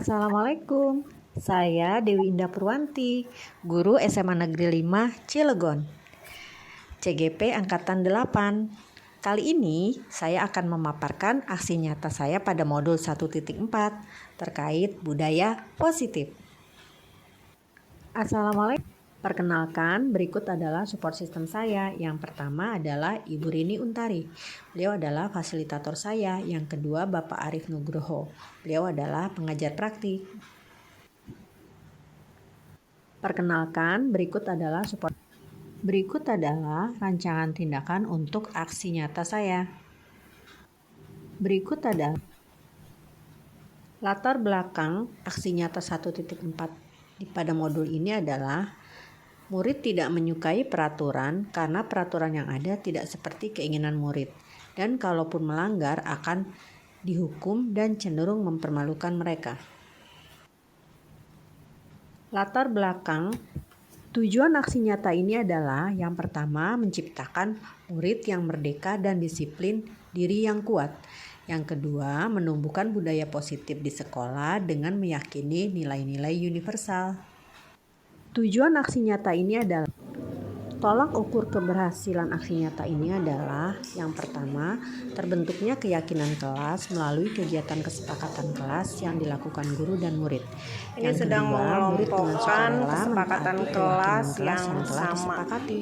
Assalamualaikum, saya Dewi Indah Purwanti, guru SMA Negeri 5 Cilegon, CGP Angkatan 8. Kali ini saya akan memaparkan aksi nyata saya pada modul 1.4 terkait budaya positif. Assalamualaikum. Perkenalkan, berikut adalah support system saya. Yang pertama adalah Ibu Rini Untari. Beliau adalah fasilitator saya. Yang kedua, Bapak Arif Nugroho. Beliau adalah pengajar praktik. Perkenalkan, berikut adalah support. Berikut adalah rancangan tindakan untuk aksi nyata saya. Berikut adalah latar belakang aksi nyata 1.4 pada modul ini adalah murid tidak menyukai peraturan karena peraturan yang ada tidak seperti keinginan murid, dan kalaupun melanggar akan dihukum dan cenderung mempermalukan mereka. Latar belakang tujuan aksi nyata ini adalah yang pertama, menciptakan murid yang merdeka dan disiplin diri yang kuat. Yang kedua, menumbuhkan budaya positif di sekolah dengan meyakini nilai-nilai universal. Tujuan aksi nyata ini adalah tolak ukur keberhasilan aksi nyata ini adalah yang pertama, terbentuknya keyakinan kelas melalui kegiatan kesepakatan kelas yang dilakukan guru dan murid. Ini Yang sedang kedua, murid dengan mengelompokkan sukarela kesepakatan menaati kelas keyakinan yang telah sama. disepakati.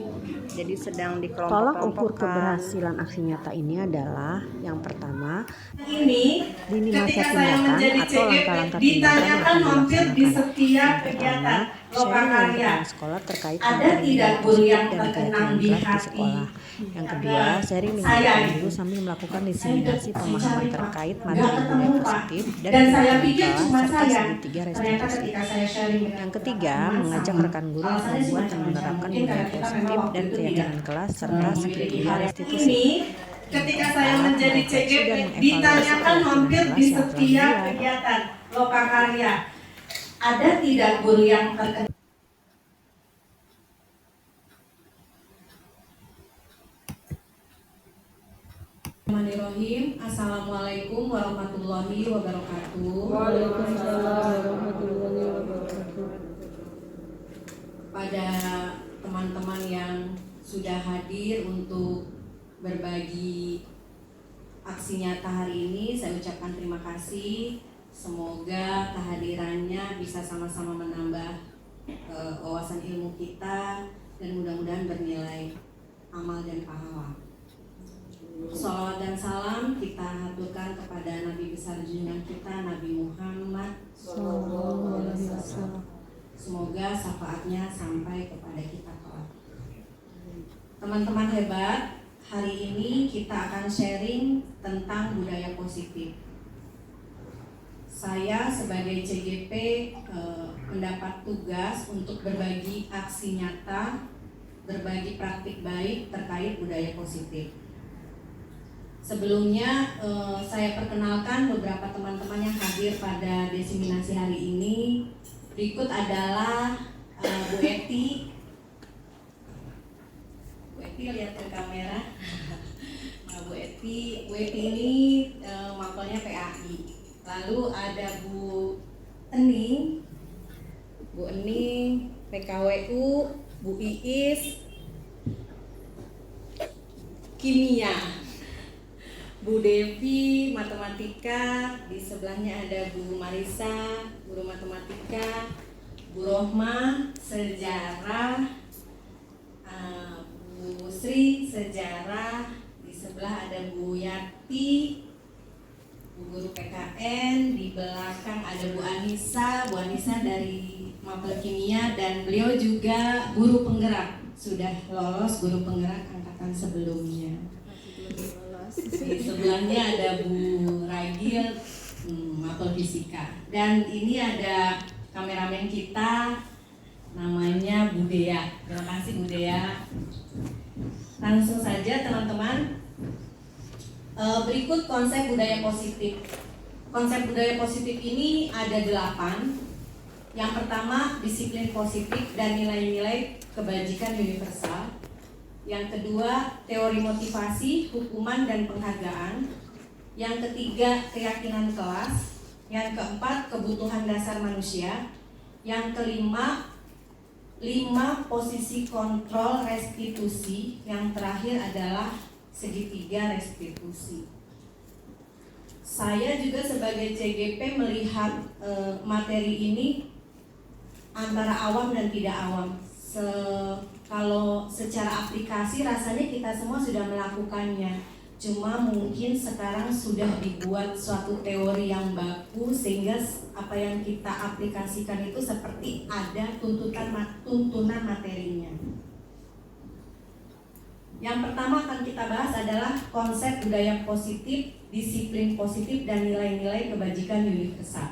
Jadi sedang Tolak dikelompok-kelompokkan. ukur keberhasilan aksi nyata ini adalah yang pertama, Ini lini masa ketika saya tindakan menjadi atau CGP langkah-langkah tindakan yang ditanyakan akan hampir di dilaksanakan. setiap Yang kegiatan pertama, lokal sharing karya. dengan sekolah terkait Ada materi tidak budaya guru yang positif dan terkenang keyakinan di kelas di hati sekolah. Yang kedua, sharing dengan saya rekan itu? guru sambil melakukan Saya diseminasi udah pemahaman mencari, Pak. terkait Nggak materi budaya ketemu, Pak. positif dan Dan saya keyakinan pikir kelas cuma serta saya. segitiga Ternyata restitusi. ketika saya sharing dengan Yang ketiga, teman mengajak sama. rekan guru Alasannya membuat dan semacam-macam. menerapkan Mungkin budaya karena kita memang positif waktu dan itu keyakinan tidak kelas serta memiliki segitiga hal restitusi. ini. Ketika saya Keempat, menjadi merefleksi CGP dan mengevaluasi ditanyakan keyakinan hampir kelas di yang telah setiap dibuat. kegiatan lokal karya. Ada tidak guru yang terkenal? Bismillahirrahmanirrahim. Assalamualaikum warahmatullahi wabarakatuh. Waalaikumsalam warahmatullahi wabarakatuh. Pada teman-teman yang sudah hadir untuk berbagi aksi nyata hari ini, saya ucapkan terima kasih. Semoga kehadirannya bisa sama-sama menambah wawasan ilmu kita dan mudah-mudahan bernilai amal dan pahala. Salawat dan salam kita haturkan kepada Nabi besar junjungan kita, Nabi Muhammad SAW. Semoga syafaatnya sampai kepada kita kelak. Teman-teman hebat, hari ini kita akan sharing tentang budaya positif. Saya sebagai CGP mendapat tugas untuk berbagi aksi nyata, berbagi praktik baik terkait budaya positif. Sebelumnya saya perkenalkan beberapa teman-teman yang hadir pada desiminasi hari ini. Berikut adalah Bu Eti. Bu Eti lihat ke kamera. Nah, Bu Eti ini mapelnya PAI. Lalu ada Bu Ening, PKWU, Bu Iis, Kimia. Bu Devi, matematika, di sebelahnya ada Bu Marisa, guru matematika, Bu Rohma, sejarah, Bu Sri, sejarah, di sebelah ada Bu Yati, Bu guru PKN, di belakang ada Bu Anissa dari Mapel Kimia, dan beliau juga guru penggerak, sudah lolos guru penggerak angkatan sebelumnya. Di sebelahnya ada Bu Ragil, mapel fisika. Dan ini ada kameramen kita, namanya Bu Dea. Terima kasih Bu Dea. Langsung saja teman-teman. Berikut konsep budaya positif. Konsep budaya positif ini ada 8. Yang pertama, disiplin positif dan nilai-nilai kebajikan universal. Yang kedua, teori motivasi, hukuman dan penghargaan. Yang ketiga, keyakinan kelas. Yang keempat, kebutuhan dasar manusia. Yang kelima, 5 posisi kontrol restitusi. Yang terakhir adalah segitiga restitusi. Saya juga sebagai CGP melihat materi ini antara awam dan tidak awam. Kalau secara aplikasi rasanya kita semua sudah melakukannya. Cuma mungkin sekarang sudah dibuat suatu teori yang baku sehingga apa yang kita aplikasikan itu seperti ada tuntunan materinya. Yang pertama akan kita bahas adalah konsep budaya positif, disiplin positif, dan nilai-nilai kebajikan universal.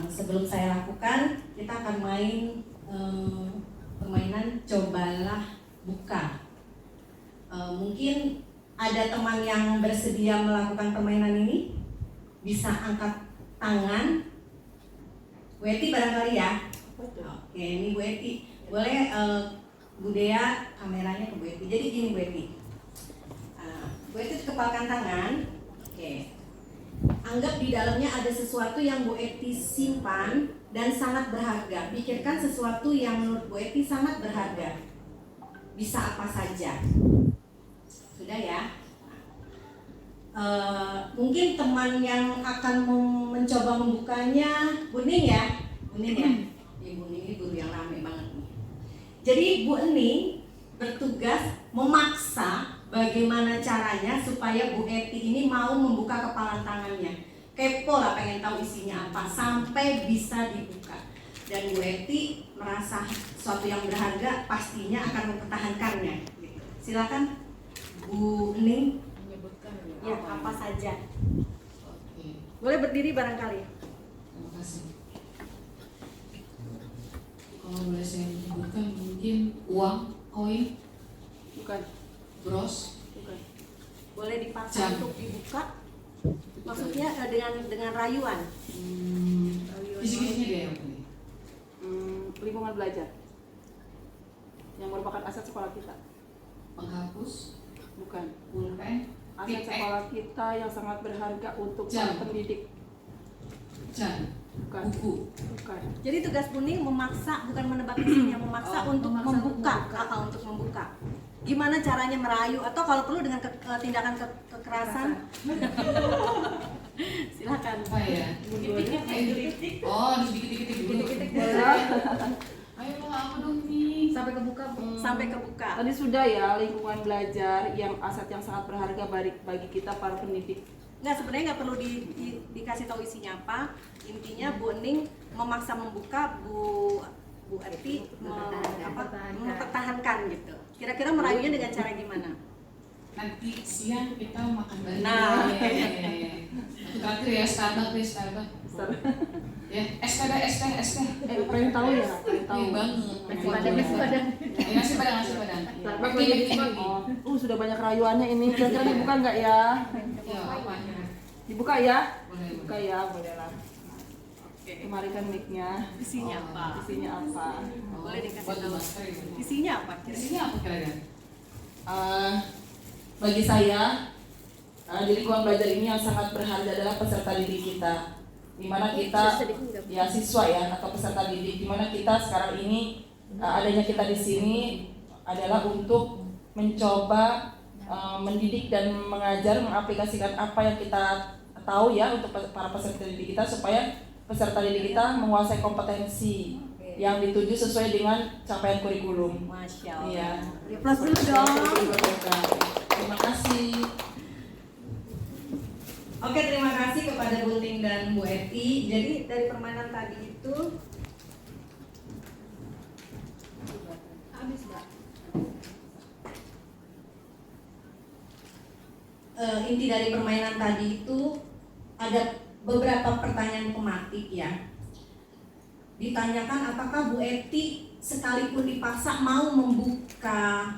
Sebelum saya lakukan, kita akan main permainan cobalah buka. Mungkin ada teman yang bersedia melakukan permainan ini? Bisa angkat tangan. Bu Eti barangkali ya? Oke, ini Bu Eti. Boleh Bu Dea kameranya ke Bu Eti. Jadi gini Bu Eti. Bu Eti kepalkan tangan. Oke. Anggap di dalamnya ada sesuatu yang Bu Eti simpan dan sangat berharga. Pikirkan sesuatu yang menurut Bu Eti sangat berharga. Bisa apa saja. Sudah ya. Mungkin teman yang akan mencoba membukanya Bu Ning ya. Bu Ning ya. Bu Ning ini guru yang rame banget nih. Jadi Bu Ning bertugas memaksa bagaimana caranya supaya Bu Eti ini mau membuka kepala tangannya. Kepo lah, pengen tahu isinya apa sampai bisa dibuka. Dan Bu Eti merasa sesuatu yang berharga pastinya akan mempertahankannya. Silakan Bu Ning menyebutkan ya apa saja. Oke. Boleh berdiri barangkali. Terima kasih. Kalau boleh saya menyebutkan mungkin uang, koin, Bukan. bros, Bukan. Boleh dipaksa Jam. untuk dibuka. Maksudnya dengan rayuan. Kisi-kisinya dia yang pilih. Lingkungan belajar yang merupakan aset sekolah kita. Penghapus, Bukan. pulpen, Aset tip sekolah kita yang sangat berharga untuk Jam. para pendidik. jam, Bukan. buku, Bukan. Jadi tugas kuning memaksa, bukan menebak isinya, memaksa Oh, untuk memaksa membuka, untuk membuka. apa untuk membuka. Gimana caranya merayu atau kalau perlu dengan tindakan kekerasan? Silakan. apa ya? Oh, dikit-dikit. Ayo apa dong nih? Sampai kebuka. Sampai kebuka. Tadi sudah ya, lingkungan belajar yang aset yang sangat berharga bagi kita para pendidik. Nggak, sebenarnya nggak perlu dikasih tahu isinya apa. Intinya Bu Ning memaksa membuka, Bu Eti mempertahankan gitu. Kira-kira merayunya dengan cara gimana? Nanti siang kita makan bareng. Nah. Iya. Terakhir ya Starbucks. Ya, es teh. Pengen tahu ya? Pengen tahu. Iya banget. Nasi padang. Nasi padang. Bagi. Oh, sudah banyak rayuannya ini. Kira-kira dibuka nggak ya? Ya, apa? Dibuka ya? Boleh. Buka ya, boleh lah. Kemarikan mic-nya. Isinya apa? Isinya apa? Boleh dikasih Buat tahu. masker itu. Isinya apa? Isinya apa kira-kira? Bagi saya, di lingkungan belajar ini yang sangat berharga adalah peserta didik kita, di mana kita ya siswa ya atau peserta didik, di mana kita sekarang ini adanya kita di sini adalah untuk mencoba mendidik dan mengajar, mengaplikasikan apa yang kita tahu ya untuk para peserta didik kita supaya peserta didik kita menguasai kompetensi yang dituju sesuai dengan capaian kurikulum. Masya Allah. Iya. Plus dulu dong. Terima kasih. Oke, terima kasih kepada Bu Ning dan Bu Eti. Jadi dari permainan tadi itu habis, Mbak. Inti dari permainan tadi itu ada beberapa pertanyaan tematik ya. Ditanyakan apakah Bu Eti sekalipun dipaksa mau membuka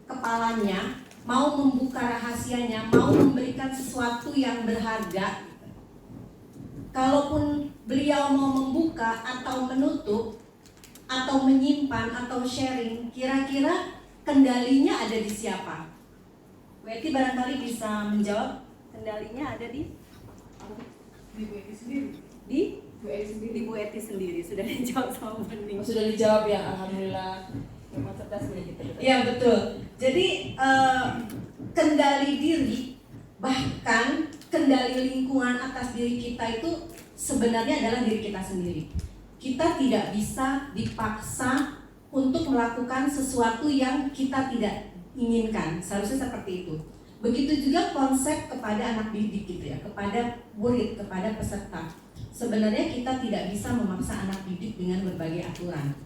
kepalanya, mau membuka rahasianya, mau memberikan sesuatu yang berharga. Kalaupun beliau mau membuka atau menutup atau menyimpan atau sharing, kira-kira kendalinya ada di siapa? Bu Eti barangkali bisa menjawab. Kendalinya ada di Di Bu Eti sendiri. Di Bu Eti sendiri. di Bu Eti sendiri sudah dijawab sama Bening. Sudah dijawab ya, alhamdulillah. Memang cerdas punya kita. Iya betul. Jadi kendali diri bahkan kendali lingkungan atas diri kita itu sebenarnya adalah diri kita sendiri. Kita tidak bisa dipaksa untuk melakukan sesuatu yang kita tidak inginkan. Seharusnya seperti itu. Begitu juga konsep kepada anak didik gitu ya, kepada murid, kepada peserta. Sebenarnya kita tidak bisa memaksa anak didik dengan berbagai aturan.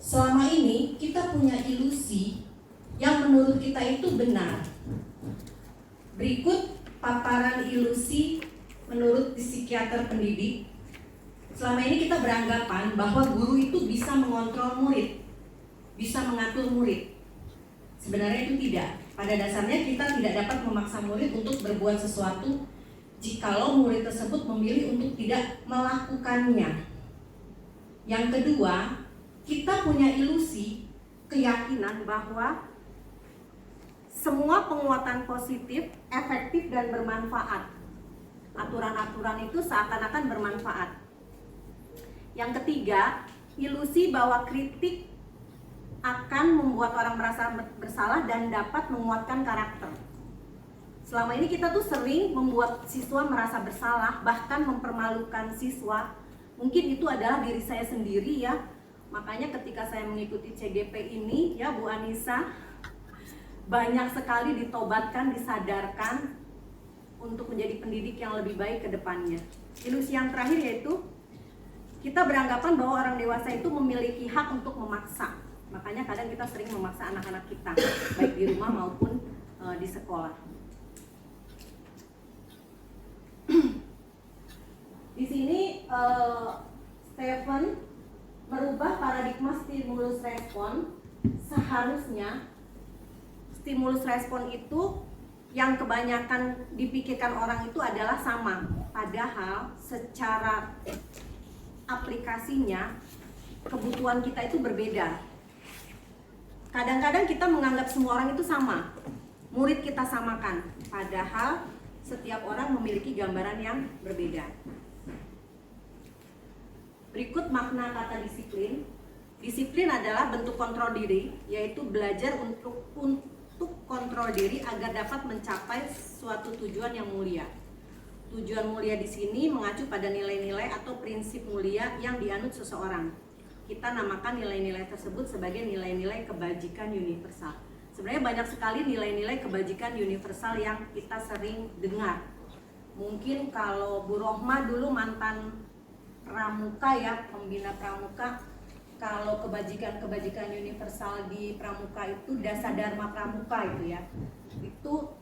Selama ini kita punya ilusi yang menurut kita itu benar. Berikut paparan ilusi menurut psikiater pendidik. Selama ini kita beranggapan bahwa guru itu bisa mengontrol murid, bisa mengatur murid. Sebenarnya itu tidak. Pada dasarnya kita tidak dapat memaksa murid untuk berbuat sesuatu jikalau murid tersebut memilih untuk tidak melakukannya. Yang kedua, kita punya ilusi, keyakinan bahwa semua penguatan positif, efektif dan bermanfaat. Aturan-aturan itu seakan-akan bermanfaat. Yang ketiga, ilusi bahwa kritik akan membuat orang merasa bersalah dan dapat menguatkan karakter. Selama ini kita tuh sering membuat siswa merasa bersalah, bahkan mempermalukan siswa. Mungkin itu adalah diri saya sendiri ya. Makanya ketika saya mengikuti CGP ini ya Bu Anissa, banyak sekali ditobatkan, disadarkan untuk menjadi pendidik yang lebih baik ke depannya. Ilusi yang terakhir yaitu kita beranggapan bahwa orang dewasa itu memiliki hak untuk memaksa. Makanya kadang kita sering memaksa anak-anak kita, baik di rumah maupun di sekolah. Di sini Stephen merubah paradigma stimulus respon. Seharusnya stimulus respon itu yang kebanyakan dipikirkan orang itu adalah sama, padahal secara aplikasinya kebutuhan kita itu berbeda. Kadang-kadang kita menganggap semua orang itu sama, murid kita samakan, padahal setiap orang memiliki gambaran yang berbeda. Berikut makna kata disiplin. Disiplin adalah bentuk kontrol diri, yaitu belajar untuk kontrol diri agar dapat mencapai suatu tujuan yang mulia. Tujuan mulia di sini mengacu pada nilai-nilai atau prinsip mulia yang dianut seseorang. Kita namakan nilai-nilai tersebut sebagai nilai-nilai kebajikan universal. Sebenarnya banyak sekali nilai-nilai kebajikan universal yang kita sering dengar. Mungkin kalau Bu Rohma dulu mantan pramuka ya, pembina pramuka, kalau kebajikan-kebajikan universal di pramuka itu dasar dharma pramuka itu ya. Itu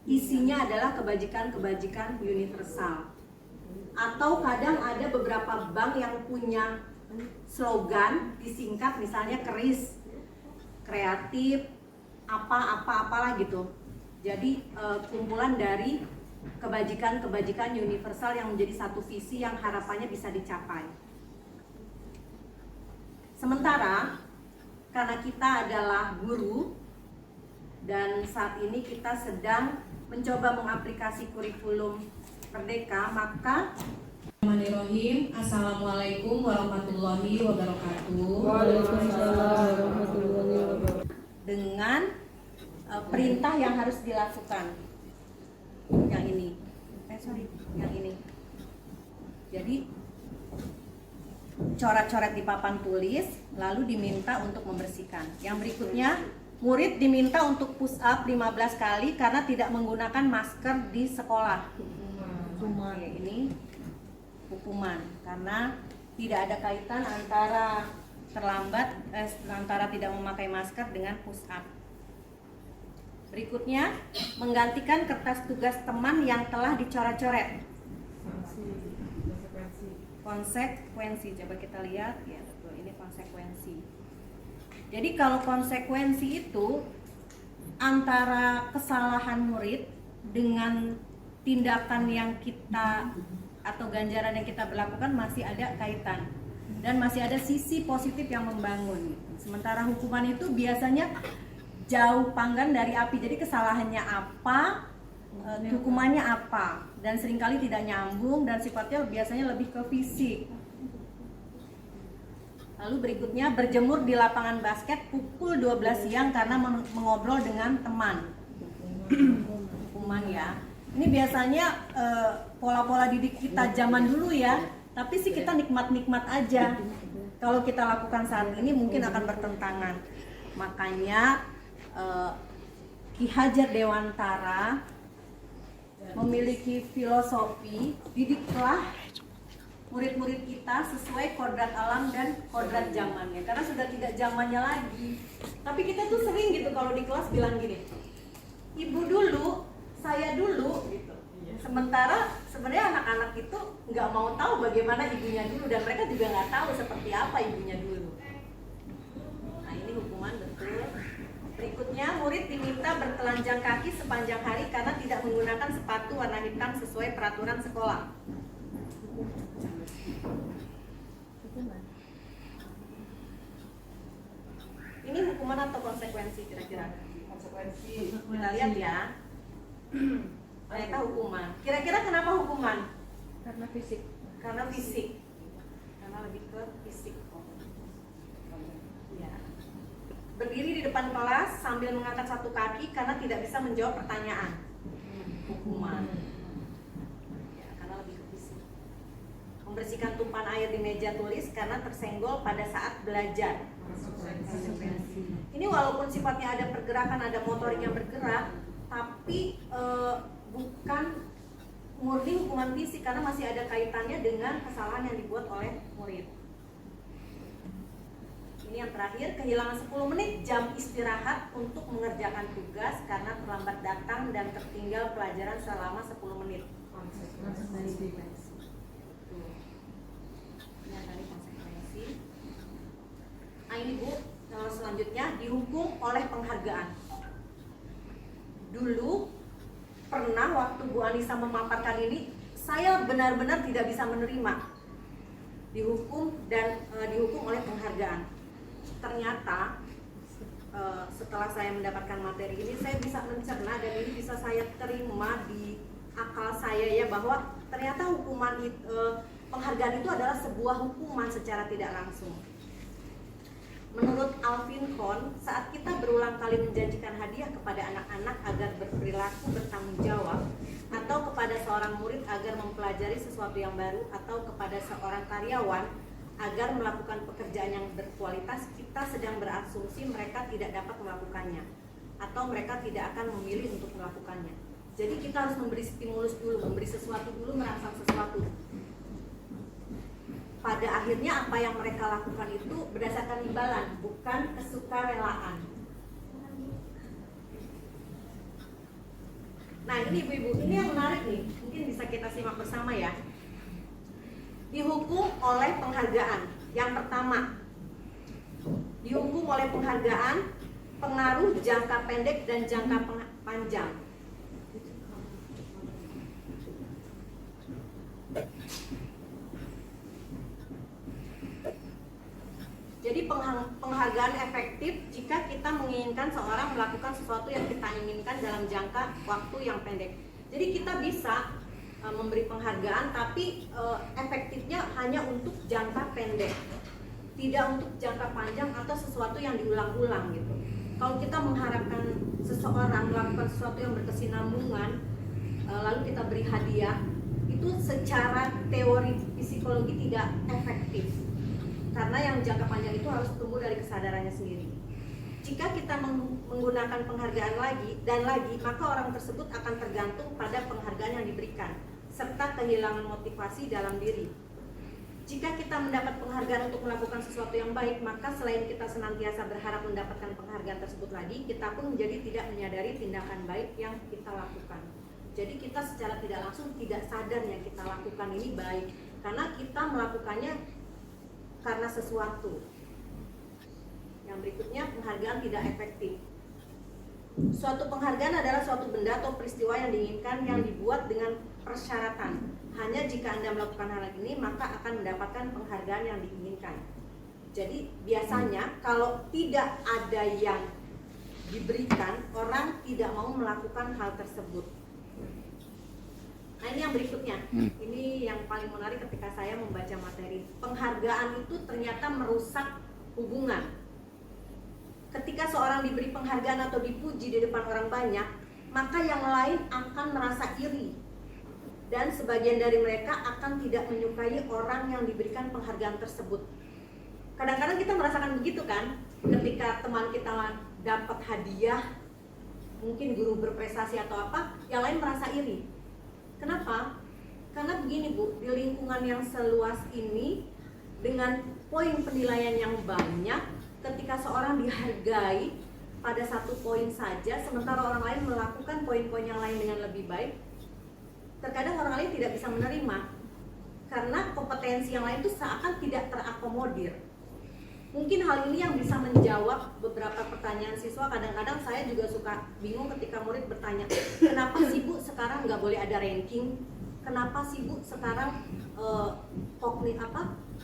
isinya adalah kebajikan-kebajikan universal. Atau kadang ada beberapa bank yang punya slogan disingkat misalnya keris, kreatif, apalah gitu. Jadi kumpulan dari kebajikan-kebajikan universal yang menjadi satu visi yang harapannya bisa dicapai. Sementara karena kita adalah guru dan saat ini kita sedang mencoba mengaplikasi kurikulum Merdeka, maka Bismillahirrahmanirrahim. Assalamualaikum warahmatullahi wabarakatuh. Waalaikumsalam warahmatullahi wabarakatuh. Dengan perintah yang harus dilakukan. Yang ini. Yang ini. Jadi coret-coret di papan tulis lalu diminta untuk membersihkan. Yang berikutnya, murid diminta untuk push up 15 kali karena tidak menggunakan masker di sekolah. Hukuman. Ini hukuman karena tidak ada kaitan antara antara tidak memakai masker dengan push up. Berikutnya, menggantikan kertas tugas teman yang telah dicoret-coret. Konsekuensi, coba kita lihat ya, betul, ini konsekuensi. Jadi kalau konsekuensi itu antara kesalahan murid dengan tindakan yang kita atau ganjaran yang kita berlakukan masih ada kaitan dan masih ada sisi positif yang membangun. Sementara hukuman itu biasanya jauh panggang dari api. Jadi kesalahannya apa, hukumannya apa, dan seringkali tidak nyambung dan sifatnya biasanya lebih ke fisik. Lalu berikutnya berjemur di lapangan basket pukul 12 siang karena mengobrol dengan teman. Hukuman ya. Ini biasanya pola-pola didik kita zaman dulu ya, tapi sih kita nikmat-nikmat aja. Kalau kita lakukan saat ini mungkin akan bertentangan. Makanya Ki Hajar Dewantara memiliki filosofi didiklah murid-murid kita sesuai kodrat alam dan kodrat zamannya, karena sudah tidak zamannya lagi. Tapi kita tuh sering gitu kalau di kelas bilang gini, ibu dulu, saya dulu gitu. Sementara sebenarnya anak-anak itu nggak mau tahu bagaimana ibunya dulu, dan mereka juga nggak tahu seperti apa ibunya dulu. Nah ini hukuman betul. Berikutnya, murid diminta bertelanjang kaki sepanjang hari karena tidak menggunakan sepatu warna hitam sesuai peraturan sekolah. Ini hukuman atau konsekuensi kira-kira? Konsekuensi. Kita lihat ya. Ternyata hukuman. Kira-kira kenapa hukuman? Karena fisik. Karena fisik. Karena lebih ke fisik. Ya. Berdiri di depan kelas sambil mengangkat satu kaki karena tidak bisa menjawab pertanyaan. Hukuman. Ya, karena lebih ke fisik. Membersihkan tumpahan air di meja tulis karena tersenggol pada saat belajar. Ini walaupun sifatnya ada pergerakan, ada motorik yang bergerak, tapi bukan murni hukuman fisik karena masih ada kaitannya dengan kesalahan yang dibuat oleh murid. Ini yang terakhir, kehilangan 10 menit jam istirahat untuk mengerjakan tugas karena terlambat datang dan tertinggal pelajaran selama 10 menit. Konsekuensi. Ini yang tadi konsekuensi. Nah ini Bu, selanjutnya dihukum oleh penghargaan. Dulu pernah waktu Bu Anissa memaparkan ini, saya benar-benar tidak bisa menerima. Dihukum oleh penghargaan. Ternyata setelah saya mendapatkan materi ini, saya bisa mencerna dan ini bisa saya terima di akal saya ya, bahwa ternyata hukuman penghargaan itu adalah sebuah hukuman secara tidak langsung. Menurut Alvin Kohn, saat kita berulang kali menjanjikan hadiah kepada anak-anak agar berperilaku bertanggung jawab, atau kepada seorang murid agar mempelajari sesuatu yang baru, atau kepada seorang karyawan agar melakukan pekerjaan yang berkualitas, kita sedang berasumsi mereka tidak dapat melakukannya, atau mereka tidak akan memilih untuk melakukannya. Jadi kita harus memberi stimulus dulu, memberi sesuatu dulu, merangsang sesuatu. Pada akhirnya apa yang mereka lakukan itu berdasarkan imbalan, bukan kesukarelaan. Nah ini ibu-ibu, ini yang menarik nih, mungkin bisa kita simak bersama ya. Dihukum oleh penghargaan. Yang pertama, dihukum oleh penghargaan, pengaruh jangka pendek dan jangka panjang. Jadi penghargaan efektif jika kita menginginkan seorang melakukan sesuatu yang kita inginkan dalam jangka waktu yang pendek. Jadi kita bisa memberi penghargaan, tapi efektifnya hanya untuk jangka pendek, tidak untuk jangka panjang atau sesuatu yang diulang-ulang gitu. Kalau kita mengharapkan seseorang melakukan sesuatu yang berkesinambungan, lalu kita beri hadiah, itu secara teori psikologi tidak efektif. Karena yang jangka panjang itu harus tumbuh dari kesadarannya sendiri. Jika kita menggunakan penghargaan lagi dan lagi, maka orang tersebut akan tergantung pada penghargaan yang diberikan, serta kehilangan motivasi dalam diri. Jika kita mendapat penghargaan untuk melakukan sesuatu yang baik, maka selain kita senantiasa berharap mendapatkan penghargaan tersebut lagi, kita pun menjadi tidak menyadari tindakan baik yang kita lakukan. Jadi kita secara tidak langsung tidak sadar yang kita lakukan ini baik, karena kita melakukannya karena sesuatu. Yang berikutnya, penghargaan tidak efektif. Suatu penghargaan adalah suatu benda atau peristiwa yang diinginkan yang dibuat dengan persyaratan. Hanya jika Anda melakukan hal ini, maka akan mendapatkan penghargaan yang diinginkan. Jadi biasanya kalau tidak ada yang diberikan, orang tidak mau melakukan hal tersebut. Nah ini yang berikutnya, ini yang paling menarik ketika saya membaca materi. Penghargaan itu ternyata merusak hubungan. Ketika seorang diberi penghargaan atau dipuji di depan orang banyak, maka yang lain akan merasa iri. Dan sebagian dari mereka akan tidak menyukai orang yang diberikan penghargaan tersebut. Kadang-kadang kita merasakan begitu kan, ketika teman kita dapat hadiah, mungkin guru berprestasi atau apa, yang lain merasa iri. Kenapa? Karena begini Bu, di lingkungan yang seluas ini, dengan poin penilaian yang banyak, ketika seorang dihargai pada satu poin saja, sementara orang lain melakukan poin-poin yang lain dengan lebih baik, terkadang orang lain tidak bisa menerima. Karena kompetensi yang lain itu seakan tidak terakomodir. Mungkin hal ini yang bisa menjawab beberapa pertanyaan siswa. Kadang-kadang saya juga suka bingung ketika murid bertanya, kenapa sih Bu sekarang nggak boleh ada ranking? Kenapa sih Bu sekarang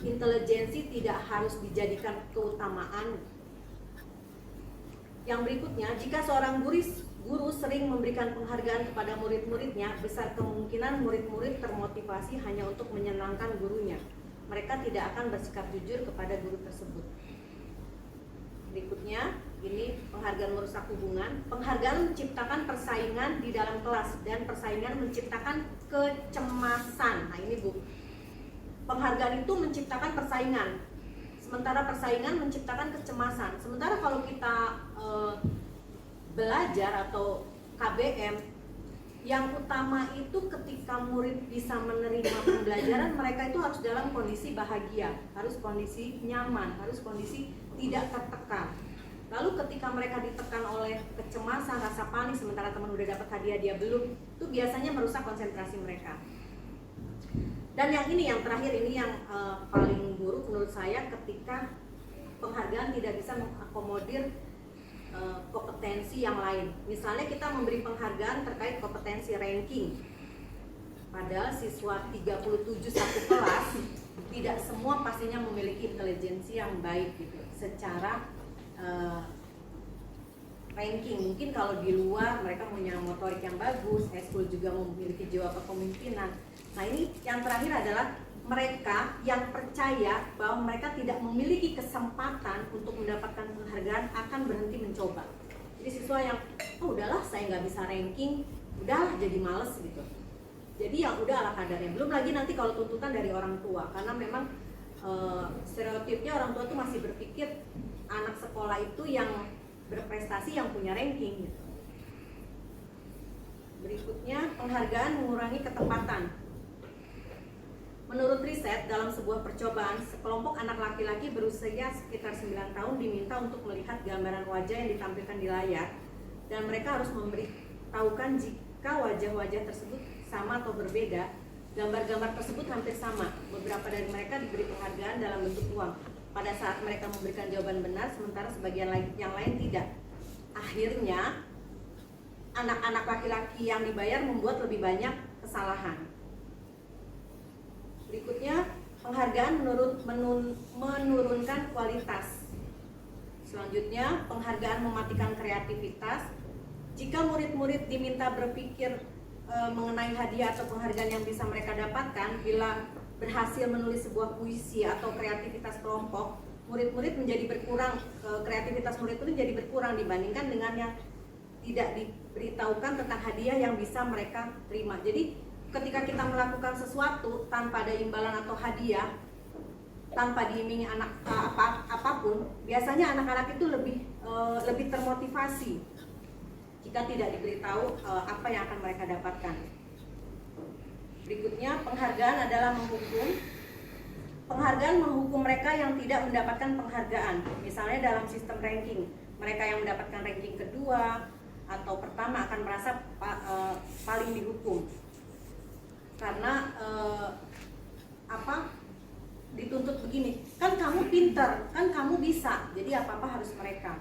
intelijensi tidak harus dijadikan keutamaan? Yang berikutnya, jika seorang guru sering memberikan penghargaan kepada murid-muridnya, besar kemungkinan murid-murid termotivasi hanya untuk menyenangkan gurunya. Mereka tidak akan bersikap jujur kepada guru tersebut. Berikutnya, ini penghargaan merusak hubungan. Penghargaan menciptakan persaingan di dalam kelas, dan persaingan menciptakan kecemasan. Nah ini Bu, penghargaan itu menciptakan persaingan, sementara persaingan menciptakan kecemasan. Sementara kalau kita belajar atau KBM, yang utama itu ketika murid bisa menerima pembelajaran, mereka itu harus dalam kondisi bahagia, harus kondisi nyaman, harus kondisi tidak tertekan. Lalu ketika mereka ditekan oleh kecemasan, rasa panik, sementara teman udah dapat hadiah dia belum, itu biasanya merusak konsentrasi mereka. Dan yang ini, yang terakhir ini yang paling buruk menurut saya, ketika penghargaan tidak bisa mengakomodir kompetensi yang lain. Misalnya kita memberi penghargaan terkait kompetensi ranking, padahal siswa 37 satu kelas, tidak semua pastinya memiliki intelijensi yang baik gitu secara ranking. Mungkin kalau di luar mereka punya motorik yang bagus, eskul juga memiliki jiwa kepemimpinan. Nah ini yang terakhir adalah mereka yang percaya bahwa mereka tidak memiliki kesempatan untuk mendapatkan penghargaan akan berhenti mencoba. Jadi siswa yang, oh udahlah saya nggak bisa ranking, udahlah jadi males gitu. Jadi yang udah ala kadarnya. Belum lagi nanti kalau tuntutan dari orang tua, karena memang stereotipnya orang tua tuh masih berpikir anak sekolah itu yang berprestasi yang punya ranking gitu. Berikutnya, penghargaan mengurangi ketepatan. Menurut riset, dalam sebuah percobaan, sekelompok anak laki-laki berusia sekitar 9 tahun diminta untuk melihat gambaran wajah yang ditampilkan di layar, dan mereka harus memberitahukan jika wajah-wajah tersebut sama atau berbeda. Gambar-gambar tersebut hampir sama. Beberapa dari mereka diberi penghargaan dalam bentuk uang pada saat mereka memberikan jawaban benar, sementara sebagian yang lain tidak. Akhirnya, anak-anak laki-laki yang dibayar membuat lebih banyak kesalahan. Berikutnya, penghargaan menurunkan kualitas. Selanjutnya, penghargaan mematikan kreativitas. Jika murid-murid diminta berpikir mengenai hadiah atau penghargaan yang bisa mereka dapatkan bila berhasil menulis sebuah puisi atau kreativitas kelompok, murid-murid menjadi berkurang, kreativitas murid-murid menjadi berkurang dibandingkan dengan yang tidak diberitahukan tentang hadiah yang bisa mereka terima. Jadi ketika kita melakukan sesuatu tanpa ada imbalan atau hadiah, tanpa diimingi apapun, biasanya anak-anak itu lebih termotivasi jika tidak diberitahu apa yang akan mereka dapatkan. Berikutnya, penghargaan adalah menghukum. Penghargaan menghukum mereka yang tidak mendapatkan penghargaan. Misalnya dalam sistem ranking, mereka yang mendapatkan ranking kedua atau pertama akan merasa paling dihukum. Karena dituntut begini, kan kamu pintar, kan kamu bisa, jadi apa-apa harus mereka.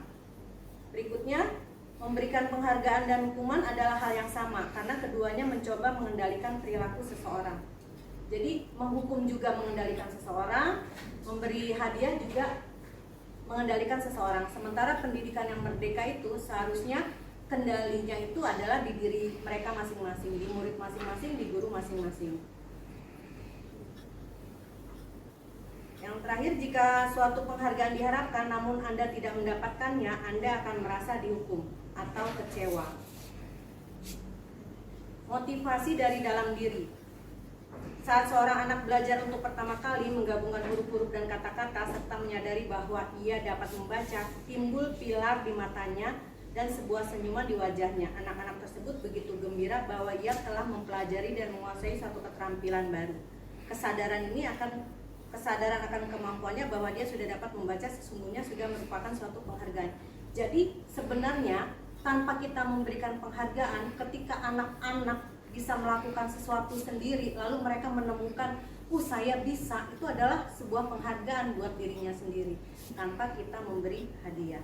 Berikutnya, memberikan penghargaan dan hukuman adalah hal yang sama, karena keduanya mencoba mengendalikan perilaku seseorang. Jadi menghukum juga mengendalikan seseorang, memberi hadiah juga mengendalikan seseorang. Sementara pendidikan yang merdeka itu seharusnya kendalinya itu adalah di diri mereka masing-masing, di murid masing-masing, di guru masing-masing. Yang terakhir, jika suatu penghargaan diharapkan namun Anda tidak mendapatkannya, Anda akan merasa dihukum atau kecewa. Motivasi dari dalam diri. Saat seorang anak belajar untuk pertama kali menggabungkan huruf-huruf dan kata-kata serta menyadari bahwa ia dapat membaca, timbul pilar di matanya dan sebuah senyuman di wajahnya. Anak-anak tersebut begitu gembira bahwa ia telah mempelajari dan menguasai satu keterampilan baru. Kesadaran akan kemampuannya bahwa dia sudah dapat membaca sesungguhnya sudah merupakan suatu penghargaan. Jadi sebenarnya tanpa kita memberikan penghargaan, ketika anak-anak bisa melakukan sesuatu sendiri, lalu mereka menemukan, saya bisa, itu adalah sebuah penghargaan buat dirinya sendiri tanpa kita memberi hadiah.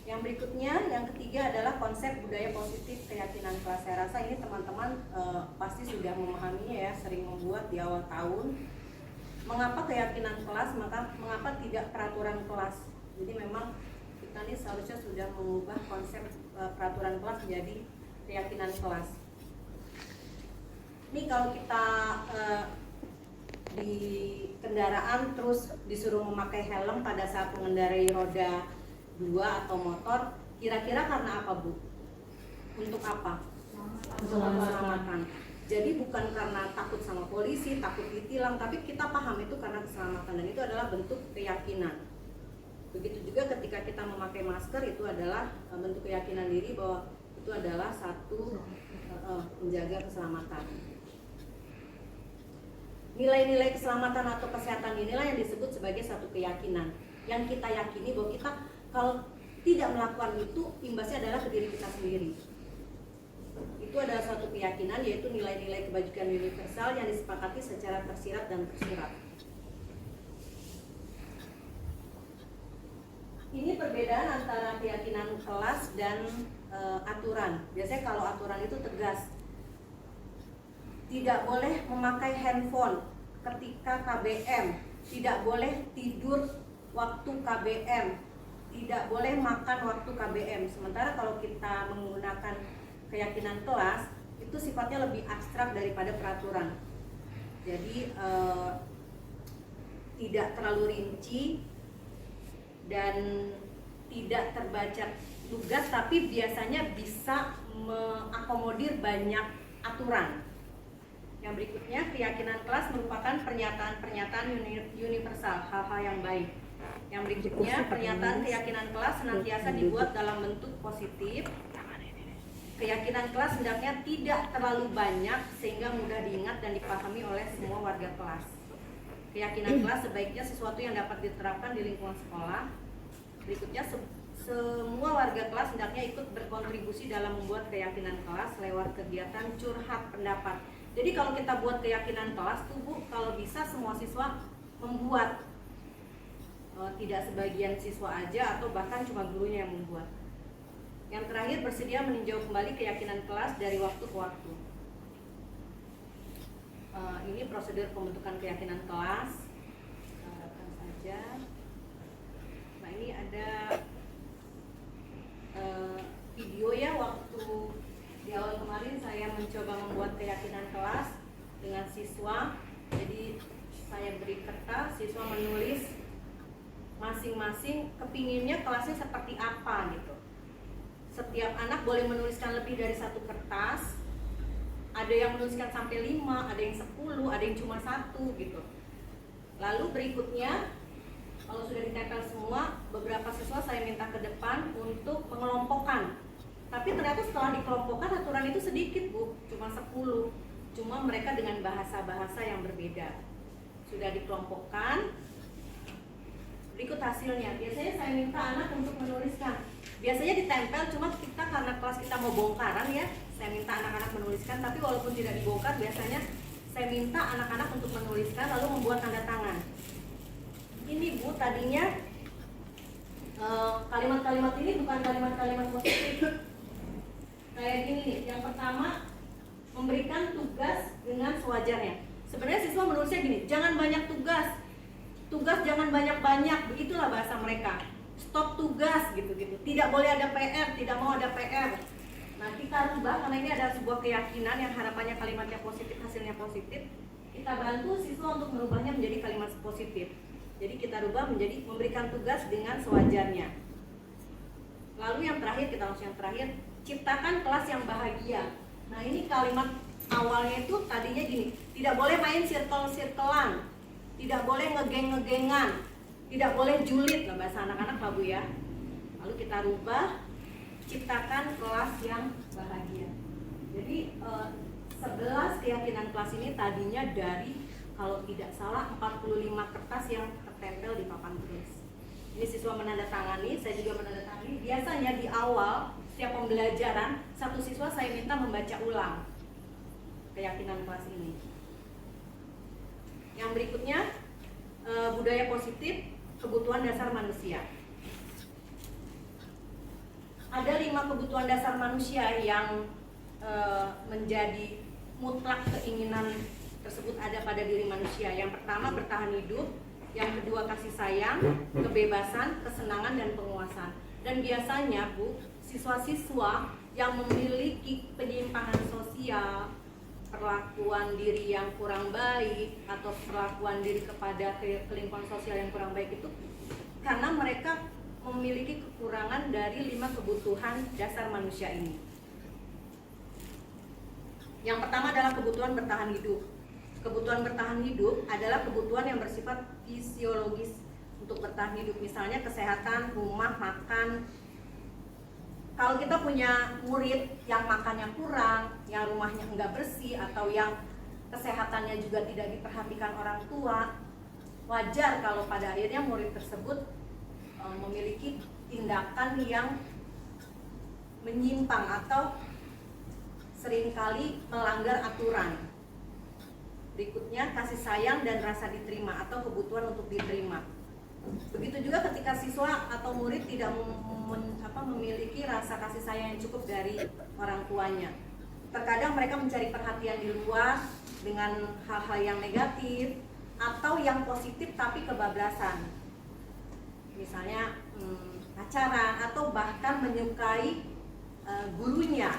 Yang berikutnya, yang ketiga adalah konsep budaya positif keyakinan kelas. Saya rasa ini teman-teman pasti sudah memahaminya ya, sering membuat di awal tahun. Mengapa keyakinan kelas, mengapa tidak peraturan kelas? Jadi memang kita ini seharusnya sudah mengubah konsep peraturan kelas menjadi keyakinan kelas. Ini kalau kita di kendaraan terus disuruh memakai helm pada saat mengendarai roda 2 atau motor, kira-kira karena apa, Bu? Untuk apa? Keselamatan. Jadi bukan karena takut sama polisi, takut ditilang, tapi kita paham itu karena keselamatan dan itu adalah bentuk keyakinan. Begitu juga ketika kita memakai masker, itu adalah bentuk keyakinan diri bahwa itu adalah satu menjaga keselamatan. Nilai-nilai keselamatan atau kesehatan inilah yang disebut sebagai satu keyakinan yang kita yakini bahwa kita kalau tidak melakukan itu imbasnya adalah ke diri kita sendiri. Itu adalah suatu keyakinan, yaitu nilai-nilai kebajikan universal yang disepakati secara tersirat dan tersurat. Ini perbedaan antara keyakinan kelas dan aturan. Biasanya kalau aturan itu tegas, tidak boleh memakai handphone ketika KBM, tidak boleh tidur waktu KBM, tidak boleh makan waktu KBM. Sementara kalau kita menggunakan keyakinan kelas, itu sifatnya lebih abstrak daripada peraturan. Jadi tidak terlalu rinci dan tidak terbaca tugas, tapi biasanya bisa mengakomodir banyak aturan. Yang berikutnya, keyakinan kelas merupakan pernyataan-pernyataan universal, hal-hal yang baik. Yang berikutnya, pernyataan keyakinan kelas senantiasa dibuat dalam bentuk positif. Keyakinan kelas hendaknya tidak terlalu banyak sehingga mudah diingat dan dipahami oleh semua warga kelas. Keyakinan kelas sebaiknya sesuatu yang dapat diterapkan di lingkungan sekolah. Berikutnya, semua warga kelas hendaknya ikut berkontribusi dalam membuat keyakinan kelas lewat kegiatan curhat pendapat. Jadi kalau kita buat keyakinan kelas tuh, Bu, kalau bisa semua siswa membuat, tidak sebagian siswa aja atau bahkan cuma gurunya yang membuat. Yang terakhir, bersedia meninjau kembali keyakinan kelas dari waktu ke waktu. Ini prosedur pembentukan keyakinan kelas. Rekam saja. Nah, ini ada video ya, waktu di awal kemarin saya mencoba membuat keyakinan kelas dengan siswa. Jadi saya beri kertas, siswa menulis masing-masing kepinginnya kelasnya seperti apa gitu. Setiap anak boleh menuliskan lebih dari satu kertas. Ada yang menuliskan sampai 5, ada yang 10, ada yang cuma 1 gitu. Lalu berikutnya, kalau sudah ditempel semua, beberapa siswa saya minta ke depan untuk mengelompokkan. Tapi ternyata setelah dikelompokkan, aturan itu sedikit, Bu, cuma 10. Cuma mereka dengan bahasa-bahasa yang berbeda. Sudah dikelompokkan, berikut hasilnya. Biasanya saya minta anak untuk menuliskan. Biasanya ditempel, cuma kita karena kelas kita mau bongkaran ya, saya minta anak-anak menuliskan. Tapi walaupun tidak dibongkar, biasanya saya minta anak-anak untuk menuliskan lalu membuat tanda tangan. Ini, Bu, tadinya kalimat-kalimat ini bukan kalimat-kalimat positif. Kayak gini nih, yang pertama, memberikan tugas dengan sewajarnya. Sebenarnya siswa menulisnya gini, jangan banyak tugas, tugas jangan banyak-banyak, begitulah bahasa mereka. stop tugas gitu-gitu. Tidak boleh ada PR, tidak mau ada PR. Nah, kita rubah karena ini adalah sebuah keyakinan yang harapannya kalimatnya positif, hasilnya positif. Kita bantu siswa untuk merubahnya menjadi kalimat positif. Jadi kita rubah menjadi memberikan tugas dengan sewajarnya. Lalu yang terakhir, kita langsung yang terakhir, ciptakan kelas yang bahagia. Nah, ini kalimat awalnya itu tadinya gini, tidak boleh main circle-circlean, tidak boleh ngegeng-ngegengan, tidak boleh julid lah bahasa anak-anak lah Bu ya. Lalu kita rubah, ciptakan kelas yang bahagia. Jadi 11 keyakinan kelas ini tadinya dari, kalau tidak salah, 45 kertas yang tertempel di papan tulis. Ini siswa menandatangani, saya juga menandatangani. Biasanya di awal setiap pembelajaran, satu siswa saya minta membaca ulang keyakinan kelas ini. Yang berikutnya, budaya positif, kebutuhan dasar manusia. Ada 5 kebutuhan dasar manusia yang menjadi mutlak keinginan tersebut ada pada diri manusia. Yang pertama, bertahan hidup. Yang kedua, kasih sayang, kebebasan, kesenangan, dan penguasaan. Dan biasanya Bu, siswa-siswa yang memiliki penyimpangan sosial, perlakuan diri yang kurang baik, atau perlakuan diri kepada lingkungan sosial yang kurang baik itu karena mereka memiliki kekurangan dari 5 kebutuhan dasar manusia ini. Yang pertama adalah kebutuhan bertahan hidup. Kebutuhan bertahan hidup adalah kebutuhan yang bersifat fisiologis untuk bertahan hidup. Misalnya kesehatan, rumah, makan. Kalau kita punya murid yang makannya kurang, yang rumahnya enggak bersih, atau yang kesehatannya juga tidak diperhatikan orang tua, wajar kalau pada akhirnya murid tersebut memiliki tindakan yang menyimpang atau seringkali melanggar aturan. Berikutnya, kasih sayang dan rasa diterima atau kebutuhan untuk diterima. Begitu juga ketika siswa atau murid tidak memiliki rasa kasih sayang yang cukup dari orang tuanya. Terkadang mereka mencari perhatian di luar dengan hal-hal yang negatif atau yang positif tapi kebablasan. Misalnya pacaran atau bahkan menyukai gurunya.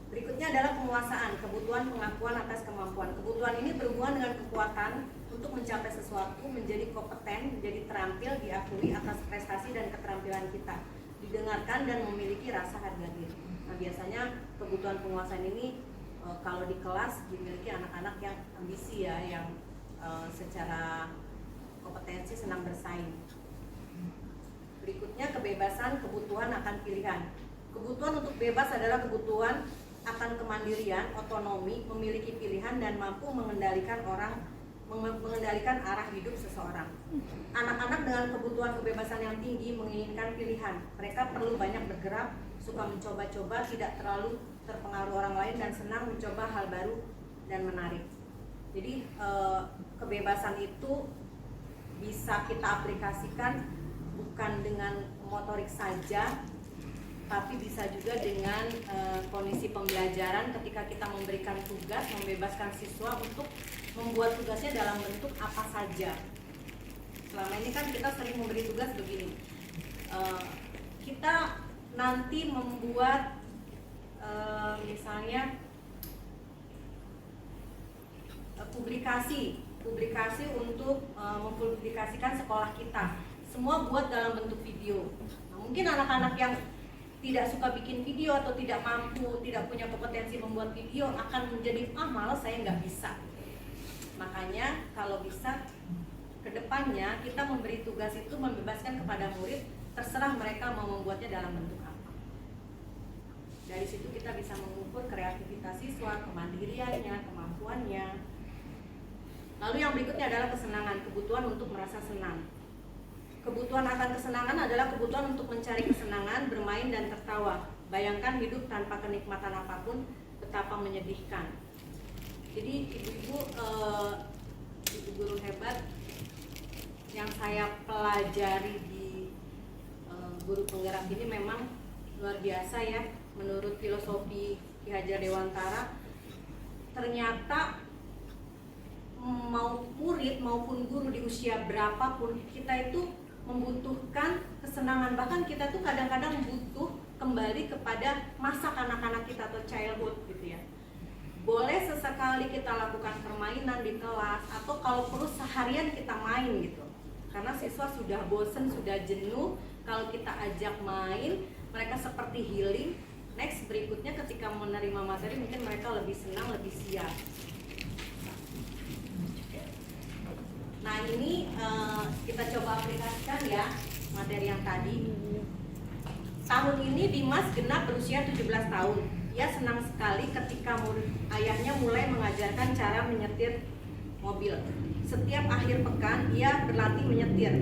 Berikutnya adalah penguasaan, kebutuhan pengakuan atas kemampuan. Kebutuhan ini berhubungan dengan kekuatan untuk mencapai sesuatu, menjadi kompeten, menjadi terampil, diakui atas prestasi dan keterampilan kita, didengarkan dan memiliki rasa harga diri. Nah, biasanya kebutuhan penguasaan ini kalau di kelas dimiliki anak-anak yang ambisi ya, yang secara kompetensi senang bersaing. Berikutnya, kebebasan, kebutuhan akan pilihan. Kebutuhan untuk bebas adalah kebutuhan akan kemandirian, otonomi, memiliki pilihan dan mampu mengendalikan arah hidup seseorang. Anak-anak dengan kebutuhan kebebasan yang tinggi menginginkan pilihan. Mereka perlu banyak bergerak, suka mencoba-coba, tidak terlalu terpengaruh orang lain, dan senang mencoba hal baru dan menarik. Jadi kebebasan itu bisa kita aplikasikan bukan dengan motorik saja, tapi bisa juga dengan kondisi pembelajaran ketika kita memberikan tugas, membebaskan siswa untuk membuat tugasnya dalam bentuk apa saja. Selama ini kan kita sering memberi tugas begini, kita nanti membuat misalnya publikasi untuk mempublikasikan sekolah kita. Semua buat dalam bentuk video. Nah, mungkin anak-anak yang tidak suka bikin video atau tidak mampu, tidak punya kompetensi membuat video akan menjadi malas, saya nggak bisa. Makanya kalau bisa kedepannya kita memberi tugas itu membebaskan kepada murid, terserah mereka mau membuatnya dalam bentuk apa. Dari situ kita bisa mengukur kreativitas siswa, kemandiriannya, kemampuannya. Lalu yang berikutnya adalah kesenangan, kebutuhan untuk merasa senang. Kebutuhan akan kesenangan adalah kebutuhan untuk mencari kesenangan, bermain dan tertawa. Bayangkan hidup tanpa kenikmatan apapun, betapa menyedihkan. Jadi ibu-ibu guru hebat yang saya pelajari di guru penggerak ini memang luar biasa ya. Menurut filosofi Ki Hajar Dewantara, ternyata mau murid maupun guru di usia berapapun, kita itu membutuhkan kesenangan. Bahkan kita tuh kadang-kadang butuh kembali kepada masa kanak-kanak kita atau childhood gitu ya. Boleh sesekali kita lakukan permainan di kelas, atau kalau perlu seharian kita main gitu. Karena siswa sudah bosen, sudah jenuh. Kalau kita ajak main, mereka seperti healing. Next berikutnya ketika menerima materi mungkin mereka lebih senang, lebih siap. Nah ini kita coba aplikasikan ya materi yang tadi. Tahun ini Dimas genap berusia 17 tahun. Ia senang sekali ketika ayahnya mulai mengajarkan cara menyetir mobil. Setiap akhir pekan ia berlatih menyetir.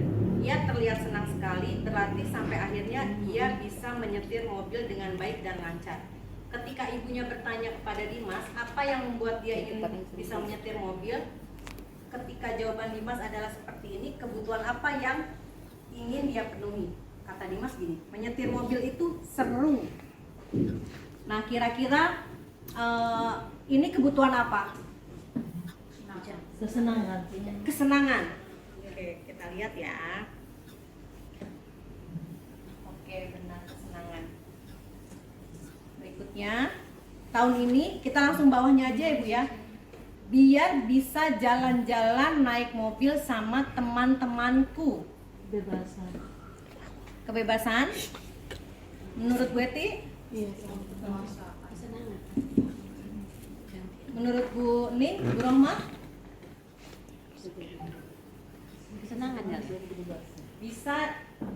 Ia terlihat senang sekali berlatih sampai akhirnya ia bisa menyetir mobil dengan baik dan lancar. Ketika ibunya bertanya kepada Dimas apa yang membuat dia ingin bisa menyetir mobil, ketika jawaban Dimas adalah seperti ini, kebutuhan apa yang ingin dia penuhi? Kata Dimas gini, menyetir mobil itu seru. Nah kira-kira ini kebutuhan apa? Kesenangan. Kesenangan. Oke, kita lihat ya. Oke, benar, kesenangan. Berikutnya, tahun ini kita langsung bawahnya aja ya Bu ya. Biar bisa jalan-jalan naik mobil sama teman-temanku. Kebebasan. Kebebasan? Menurut Bu Eti? Iya. Menurut Bu Ning, Bu Rohma? Kesenangan ya.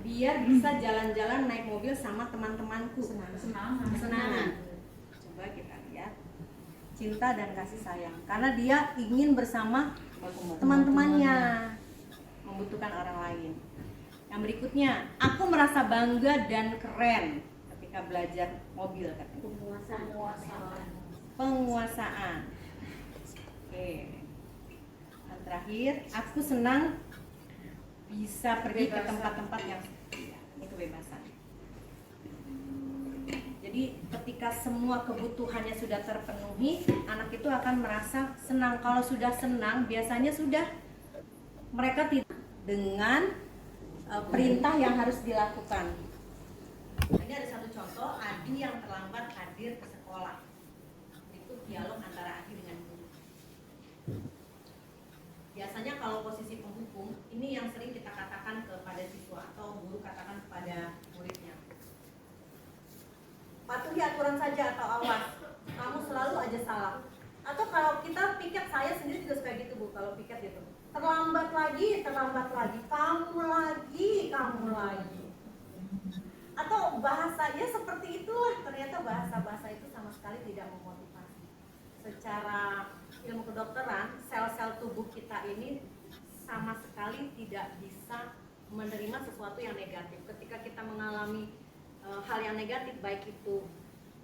Biar bisa jalan-jalan naik mobil sama teman-temanku. Kesenangan. Coba kita lihat. Cinta dan kasih sayang. Karena dia ingin bersama teman-temannya, membutuhkan orang lain. Yang berikutnya, aku merasa bangga dan keren ketika belajar mobil. Penguasaan. Oke. Yang terakhir, aku senang bisa pergi ke tempat-tempat yang ini kebebasan. Jadi ketika semua kebutuhannya sudah terpenuhi, anak itu akan merasa senang. Kalau sudah senang, biasanya sudah mereka tidak dengan perintah yang harus dilakukan. Nah, ini ada satu contoh, Adi yang terlambat hadir ke sekolah. Itu dialog antara Adi dengan guru. Biasanya kalau posisi penghukum, ini yang sering kita katakan kepada siswa atau guru katakan kepada muridnya. Patuhi aturan saja atau awas, kamu selalu aja salah. Atau kalau kita piket, saya sendiri juga suka gitu Bu, kalau piket gitu. Terlambat lagi, kamu lagi. Atau bahasanya seperti itulah, ternyata bahasa-bahasa itu sama sekali tidak memotivasi. Secara ilmu kedokteran, sel-sel tubuh kita ini sama sekali tidak bisa menerima sesuatu yang negatif. Ketika kita mengalami hal yang negatif, baik itu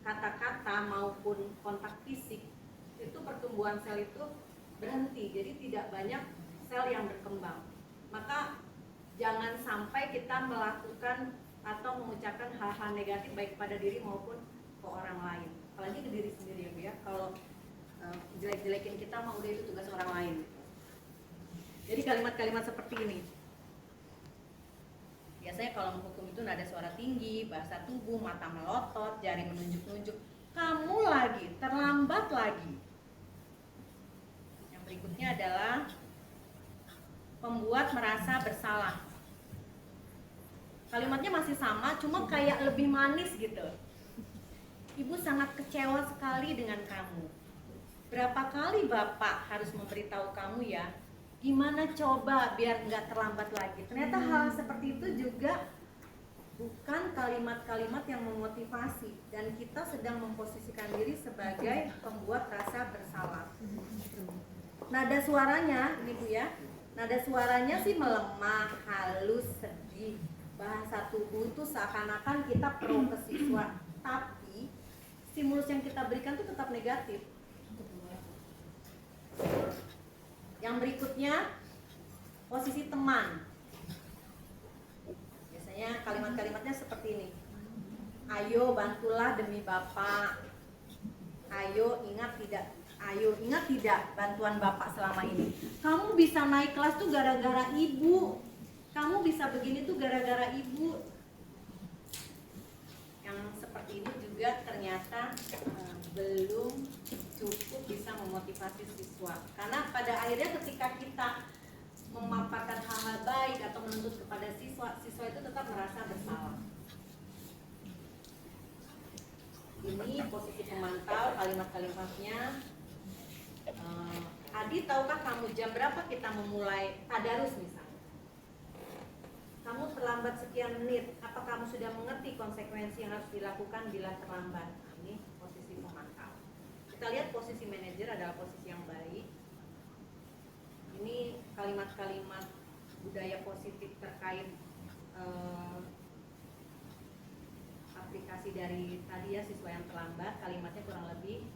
kata-kata maupun kontak fisik, itu pertumbuhan sel itu berhenti, jadi tidak banyak sel yang berkembang. Maka jangan sampai kita melakukan atau mengucapkan hal-hal negatif baik pada diri maupun ke orang lain, apalagi ke diri sendiri ya Bu ya. Kalau jelek-jelekin kita mah udah itu tugas orang lain. Jadi kalimat-kalimat seperti ini biasanya kalau menghukum itu nada suara tinggi, bahasa tubuh, mata melotot, jari menunjuk-nunjuk. Kamu lagi, terlambat lagi. Yang berikutnya adalah membuat merasa bersalah. Kalimatnya masih sama, cuma kayak lebih manis gitu. Ibu sangat kecewa sekali dengan kamu. Berapa kali Bapak harus memberitahu kamu ya? Gimana coba biar nggak terlambat lagi? Ternyata hal seperti itu juga bukan kalimat-kalimat yang memotivasi, dan kita sedang memposisikan diri sebagai pembuat rasa bersalah. Nada suaranya, ini Bu ya, nada suaranya sih melemah, halus, sedih. Bahasa tubuh itu seakan-akan kita pro ke siswa, tapi stimulus yang kita berikan itu tetap negatif. Yang berikutnya, posisi teman. Biasanya kalimat-kalimatnya seperti ini. Ayo bantulah demi Bapak. Ayo ingat tidak bantuan Bapak selama ini. Kamu bisa naik kelas tuh gara-gara Ibu. Kamu bisa begini tuh gara-gara ibu. Yang seperti ini juga ternyata belum cukup bisa memotivasi siswa. Karena pada akhirnya ketika kita memaparkan hal-hal baik atau menuntut kepada siswa, siswa itu tetap merasa bersalah. Ini posisi pemantau, kalimat-kalimatnya. Adi, tahukah kamu jam berapa kita memulai tadarus misalnya? Kamu terlambat sekian menit, apa kamu sudah mengerti konsekuensi yang harus dilakukan bila terlambat? Nah, ini posisi pemantau. Kita lihat posisi manajer adalah posisi yang baik. Ini kalimat-kalimat budaya positif terkait aplikasi dari tadi ya, siswa yang terlambat. Kalimatnya kurang lebih,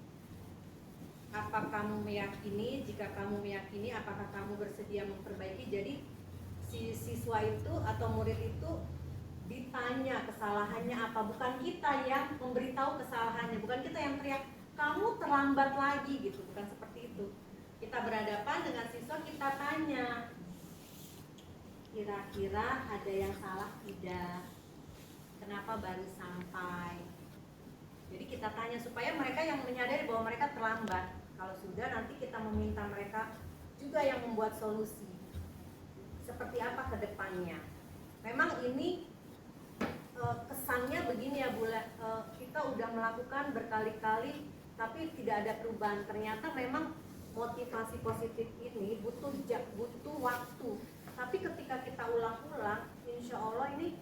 apa kamu meyakini? Jika kamu meyakini, apakah kamu bersedia memperbaiki? Jadi si siswa itu atau murid itu ditanya kesalahannya apa, bukan kita yang memberitahu kesalahannya, bukan kita yang teriak kamu terlambat lagi gitu, bukan seperti itu. Kita berhadapan dengan siswa, kita tanya kira-kira ada yang salah tidak, kenapa baru sampai. Jadi kita tanya supaya mereka yang menyadari bahwa mereka terlambat. Kalau sudah, nanti kita meminta mereka juga yang membuat solusi seperti apa ke depannya. Memang ini kesannya begini ya Bu, kita udah melakukan berkali-kali tapi tidak ada perubahan. Ternyata memang motivasi positif ini butuh waktu. Tapi ketika kita ulang-ulang, insya Allah ini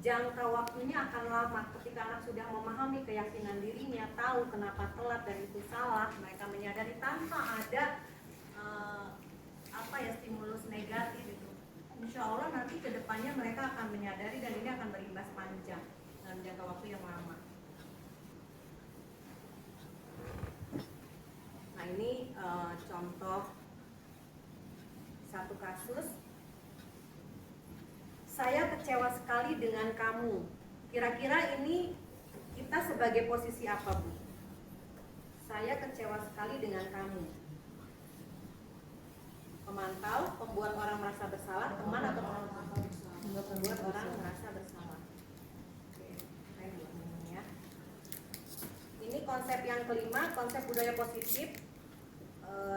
jangka waktunya akan lama. Ketika anak sudah memahami keyakinan dirinya, tahu kenapa telat dan itu salah, mereka menyadari tanpa ada stimulus negatif itu. Insya Allah nanti kedepannya mereka akan menyadari dan ini akan berimbas panjang dalam jangka waktu yang lama. Nah ini contoh satu kasus. Saya kecewa sekali dengan kamu. Kira-kira ini kita sebagai posisi apa, Bu? Saya kecewa sekali dengan kamu. Pemantau, pembuat orang merasa bersalah, teman atau pembuat orang merasa bersalah. Oke, saya buat ya. Ini konsep yang kelima, konsep budaya positif,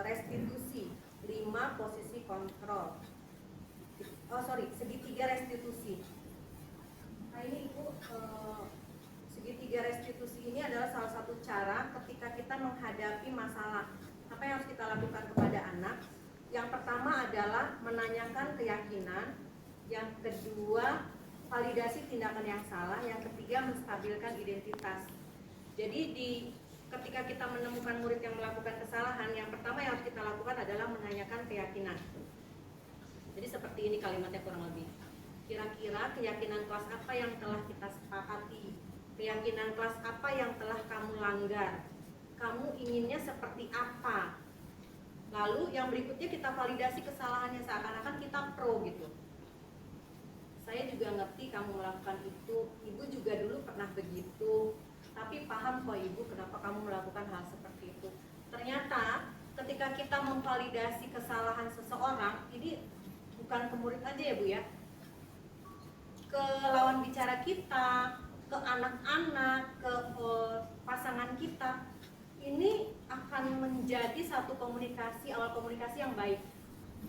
restitusi. 5 posisi kontrol. Segitiga restitusi. Nah ini Ibu, segitiga restitusi ini adalah salah satu cara ketika kita menghadapi masalah. Apa yang harus kita lakukan kepada anak? Yang pertama adalah menanyakan keyakinan. Yang kedua, validasi tindakan yang salah. Yang ketiga, menstabilkan identitas. Jadi ketika kita menemukan murid yang melakukan kesalahan, yang pertama yang harus kita lakukan adalah menanyakan keyakinan. Jadi seperti ini kalimatnya kurang lebih. Kira-kira keyakinan kelas apa yang telah kita sepakati? Keyakinan kelas apa yang telah kamu langgar? Kamu inginnya seperti apa? Lalu yang berikutnya kita validasi kesalahannya, seakan-akan kita pro gitu. Saya juga ngerti kamu melakukan itu, ibu juga dulu pernah begitu, tapi paham kok ibu kenapa kamu melakukan hal seperti itu. Ternyata ketika kita memvalidasi kesalahan seseorang, ini bukan ke murid aja ya Bu ya, ke lawan bicara kita, ke anak-anak, ke pasangan kita, ini akan menjadi satu komunikasi, awal komunikasi yang baik.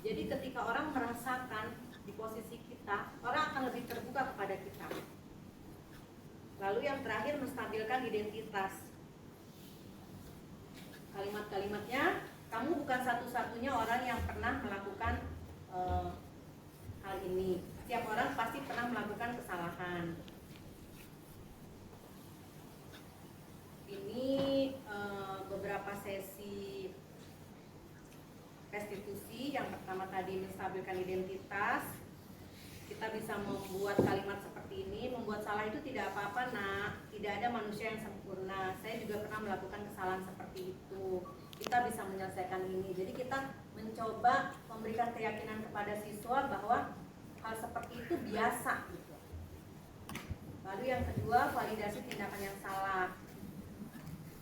Jadi ketika orang merasakan di posisi kita, orang akan lebih terbuka kepada kita. Lalu yang terakhir, menstabilkan identitas. Kalimat-kalimatnya, kamu bukan satu-satunya orang yang pernah melakukan hal ini. Setiap orang pasti pernah melakukan kesalahan. Ini beberapa sesi restitusi. Yang pertama tadi menstabilkan identitas. Kita bisa membuat kalimat seperti ini. Membuat salah itu tidak apa-apa nak, tidak ada manusia yang sempurna. Saya juga pernah melakukan kesalahan seperti itu. Kita bisa menyelesaikan ini. Jadi kita mencoba memberikan keyakinan kepada siswa bahwa hal seperti itu biasa gitu. Lalu yang kedua, validasi tindakan yang salah.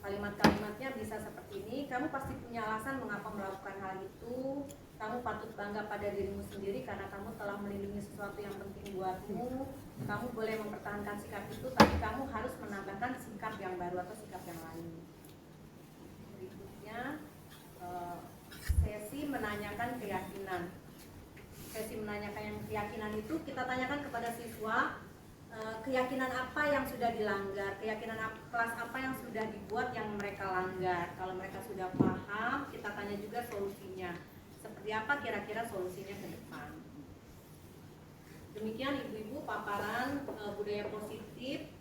Kalimat-kalimatnya bisa seperti ini. Kamu pasti punya alasan mengapa melakukan hal itu. Kamu patut bangga pada dirimu sendiri karena kamu telah melindungi sesuatu yang penting buatmu. Kamu boleh mempertahankan sikap itu, tapi kamu harus menambahkan sikap yang baru atau sikap yang lain. Berikutnya, sesi menanyakan keyakinan. Sesi menanyakan keyakinan itu kita tanyakan kepada siswa keyakinan apa yang sudah dilanggar, keyakinan kelas apa yang sudah dibuat yang mereka langgar. Kalau mereka sudah paham, kita tanya juga solusinya. Seperti apa kira-kira solusinya ke depan. Demikian ibu-ibu paparan budaya positif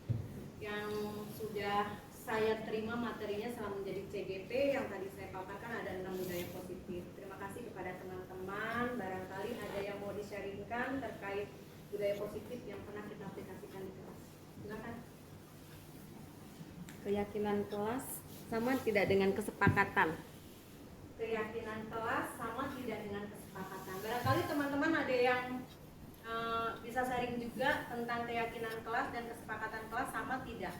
yang sudah saya terima materinya selama menjadi CGP. Yang tadi saya paparkan ada 6 budaya positif. Terima kasih kepada teman-teman. Barangkali ada yang mau di-sharingkan terkait budaya positif yang pernah kita aplikasikan di kelas. Silakan. Keyakinan kelas sama tidak dengan kesepakatan. Keyakinan kelas sama tidak dengan kesepakatan. Barangkali teman-teman ada yang bisa sharing juga tentang keyakinan kelas dan kesepakatan kelas sama tidak?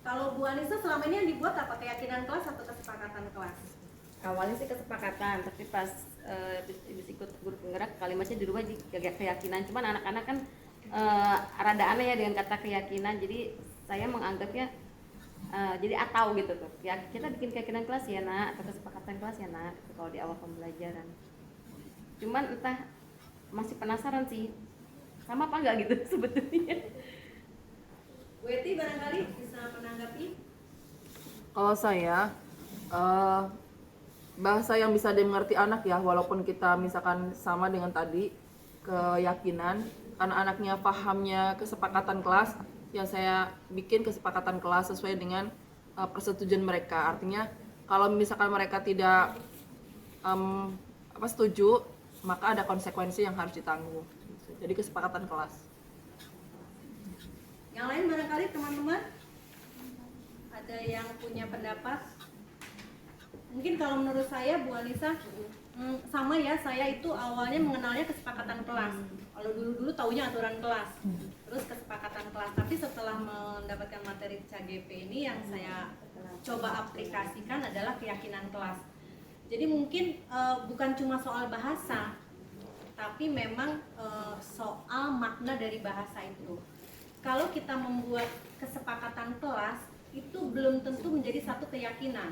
Kalau Bu Anissa selama ini yang dibuat apa, keyakinan kelas atau kesepakatan kelas? Awalnya sih kesepakatan, tapi pas habis ikut guru penggerak kalimatnya dirubah jadi keyakinan. Cuman anak-anak kan rada aneh ya dengan kata keyakinan, jadi saya menganggapnya jadi atau gitu tuh ya, kita bikin keyakinan kelas ya nak, atau kesepakatan kelas ya nak gitu, kalau di awal pembelajaran. Cuman entah, masih penasaran sih sama apa enggak gitu sebetulnya. Weti barangkali bisa menanggapi. Kalau saya, bahasa yang bisa dimengerti anak ya, walaupun kita misalkan sama dengan tadi keyakinan, karena anaknya pahamnya kesepakatan kelas, yang saya bikin kesepakatan kelas sesuai dengan persetujuan mereka. Artinya kalau misalkan mereka tidak setuju, maka ada konsekuensi yang harus ditanggung. Jadi kesepakatan kelas. Yang lain barangkali teman-teman ada yang punya pendapat? Mungkin kalau menurut saya Bu Anissa sama ya, saya itu awalnya mengenalnya kesepakatan kelas. Kalau dulu-dulu taunya aturan kelas, terus kesepakatan kelas. Tapi setelah mendapatkan materi CGP ini, yang saya coba aplikasikan adalah keyakinan kelas. Jadi mungkin bukan cuma soal bahasa, tapi memang soal makna dari bahasa itu. Kalau kita membuat kesepakatan kelas, itu belum tentu menjadi satu keyakinan.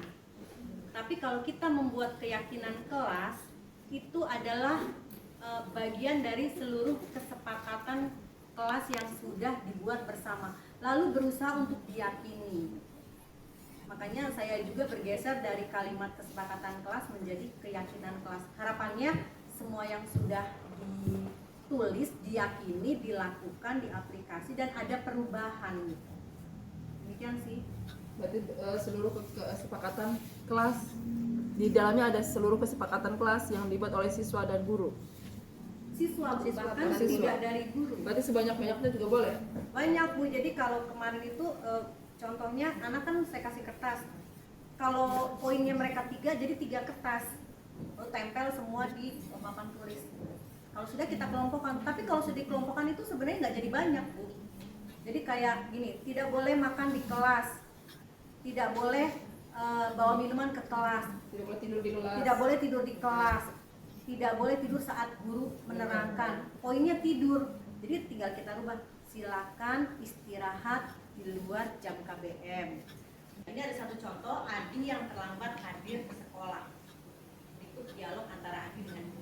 Tapi kalau kita membuat keyakinan kelas, itu adalah bagian dari seluruh kesepakatan kelas yang sudah dibuat bersama, lalu berusaha untuk diyakini. Makanya saya juga bergeser dari kalimat kesepakatan kelas menjadi keyakinan kelas. Harapannya semua yang sudah ditulis, diyakini, dilakukan, diaplikasi, dan ada perubahan. Demikian sih. Berarti seluruh kesepakatan kelas, di dalamnya ada seluruh kesepakatan kelas yang dibuat oleh siswa dan guru. Siswa, bahkan siswa. tidak dari guru. Berarti sebanyak-banyaknya juga boleh? Banyak Bu, jadi kalau kemarin itu contohnya anak kan saya kasih kertas. Kalau poinnya mereka 3, jadi 3 kertas. Lalu tempel semua di papan tulis. Kalau sudah kita kelompokkan, tapi kalau sudah dikelompokkan itu sebenarnya nggak jadi banyak Bu. Jadi kayak gini, tidak boleh makan di kelas, tidak boleh bawa minuman ke kelas, Tidak boleh tidur di kelas. tidak boleh tidur di kelas, tidak boleh tidur saat guru menerangkan. Poinnya tidur. Jadi tinggal kita rubah, silakan istirahat di luar jam KBM. Ini ada satu contoh, Adi yang terlambat hadir ke sekolah. Itu dialog antara Adi dengan guru.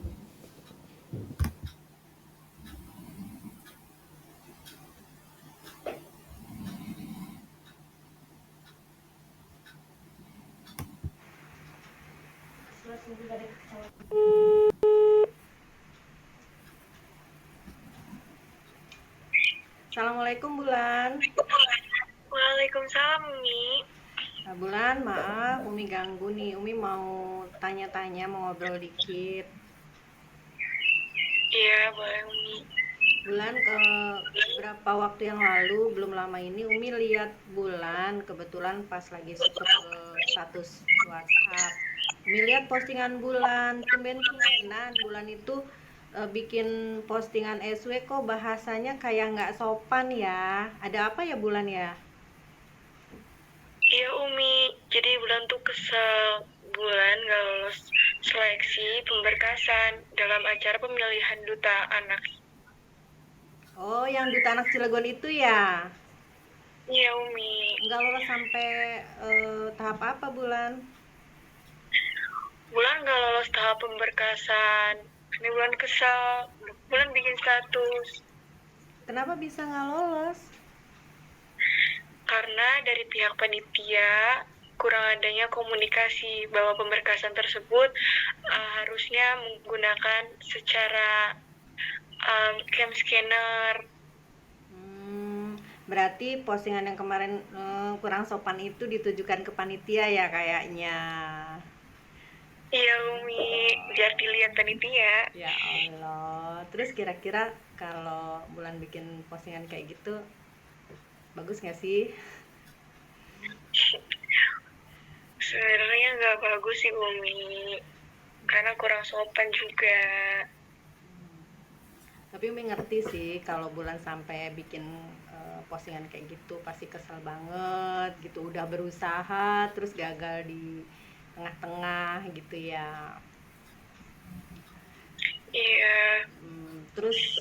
Assalamualaikum Bulan. Waalaikumsalam, Umi. Nah, Bulan, maaf Umi ganggu nih. Umi mau tanya-tanya, mau ngobrol dikit. Iya, boleh, Umi. Bulan, beberapa waktu yang lalu, belum lama ini Umi lihat Bulan, kebetulan pas lagi status WhatsApp. Umi lihat postingan Bulan, tumben-tumbenan Bulan itu bikin postingan SW kok bahasanya kayak nggak sopan ya. Ada apa ya Bulan ya? Iya Umi, jadi Bulan tuh kesel. Bulan gak lolos seleksi pemberkasan dalam acara pemilihan duta anak. Oh, yang duta anak Cilegon itu ya? Iya Umi, Nggak lolos sampai tahap apa, Bulan? Bulan gak lolos tahap pemberkasan. Ini Bulan kesel. Bulan bikin status. Kenapa bisa nggak lolos? Karena dari pihak panitia kurang adanya komunikasi bahwa pemberkasan tersebut harusnya menggunakan secara cam scanner. Berarti postingan yang kemarin kurang sopan itu ditujukan ke panitia ya kayaknya. Iya Umi, biar dilihat panitia. Ya Allah. Terus kira-kira kalau Bulan bikin postingan kayak gitu, bagus nggak sih? Sebenarnya nggak bagus sih Umi, karena kurang sopan juga. Tapi Umi ngerti sih kalau Bulan sampai bikin postingan kayak gitu pasti kesel banget gitu. Udah berusaha terus gagal di tengah-tengah gitu ya. Iya, Terus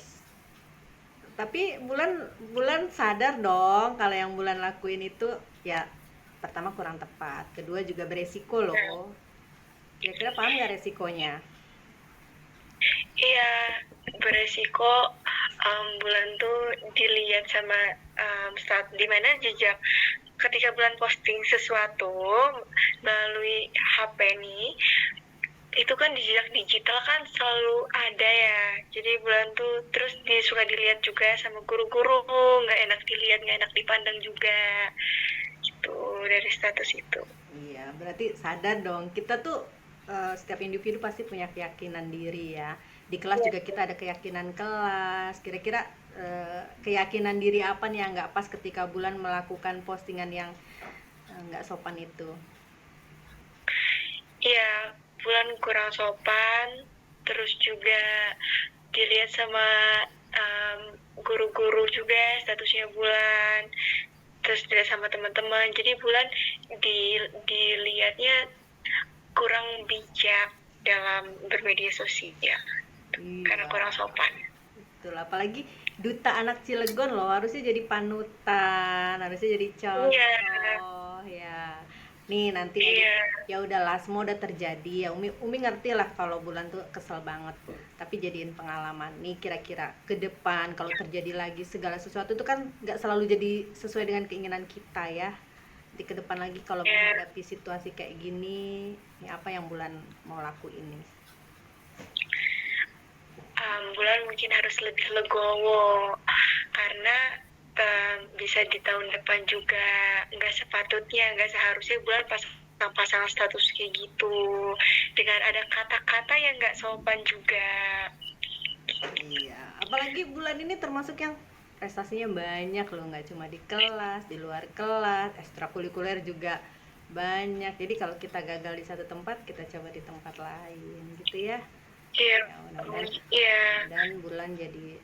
tapi Bulan Bulan sadar dong kalau yang Bulan lakuin itu ya pertama kurang tepat, kedua juga beresiko loh. Kira-kira paham nggak resikonya? iya beresiko. Bulan tuh dilihat sama di mana jejak ketika Bulan posting sesuatu melalui HP nih, itu kan di jejak digital kan selalu ada ya, jadi Bulan tuh terus suka dilihat juga sama guru-guru, nggak enak dilihat, nggak enak dipandang juga gitu dari status itu. Iya, berarti sadar dong. Kita tuh setiap individu pasti punya keyakinan diri ya. Di kelas juga kita ada keyakinan kelas. Kira-kira keyakinan diri apa nih yang nggak pas ketika Bulan melakukan postingan yang nggak sopan itu? Iya, Bulan kurang sopan, terus juga dilihat sama guru-guru juga statusnya Bulan, terus dilihat sama teman-teman, jadi Bulan dilihatnya kurang bijak dalam bermedia sosial karena kurang sopan. Betul, apalagi duta anak Cilegon loh, harusnya jadi panutan, harusnya jadi contoh ya. Nih nanti ya udahlah, semua udah terjadi ya. Umi ngerti lah kalau Bulan tuh kesel banget, tapi jadiin pengalaman nih, kira-kira ke depan kalau terjadi lagi segala sesuatu itu kan nggak selalu jadi sesuai dengan keinginan kita ya. Di ke depan lagi kalau menghadapi situasi kayak gini, ini apa yang Bulan mau lakuin nih? Bulan mungkin harus lebih legowo karena bisa di tahun depan juga nggak sepatutnya, nggak seharusnya Bulan pasang status kayak gitu dengan ada kata-kata yang nggak sopan juga. Iya, apalagi Bulan ini termasuk yang prestasinya banyak loh, nggak cuma di kelas, di luar kelas, ekstrakurikuler juga banyak. Jadi kalau kita gagal di satu tempat, kita coba di tempat lain gitu ya. Iya. Dan Bulan jadi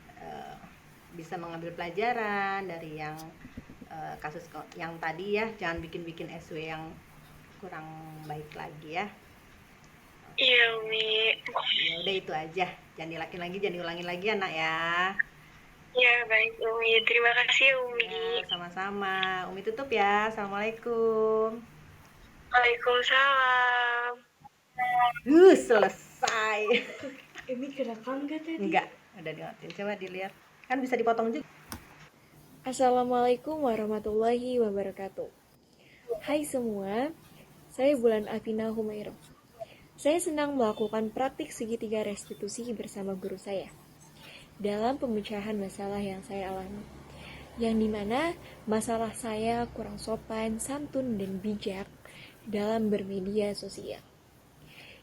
bisa mengambil pelajaran dari yang kasus yang tadi ya, jangan bikin-bikin SW yang kurang baik lagi ya. Iya Umi. Ya udah itu aja, jangan dilakuin lagi, jangan diulangin lagi anak ya. Ya baik Umi, terima kasih Umi. Ya, sama-sama. Umi tutup ya. Assalamualaikum. Waalaikumsalam. Selesai. Ini kerekam gak tadi? Enggak, udah dimatiin. Coba dilihat. Kan bisa dipotong juga. Assalamualaikum warahmatullahi wabarakatuh. Hai semua, saya Bulan Afina Humairah. Saya senang melakukan praktik segitiga restitusi bersama guru saya dalam pemecahan masalah yang saya alami, yang dimana masalah saya kurang sopan, santun, dan bijak dalam bermedia sosial.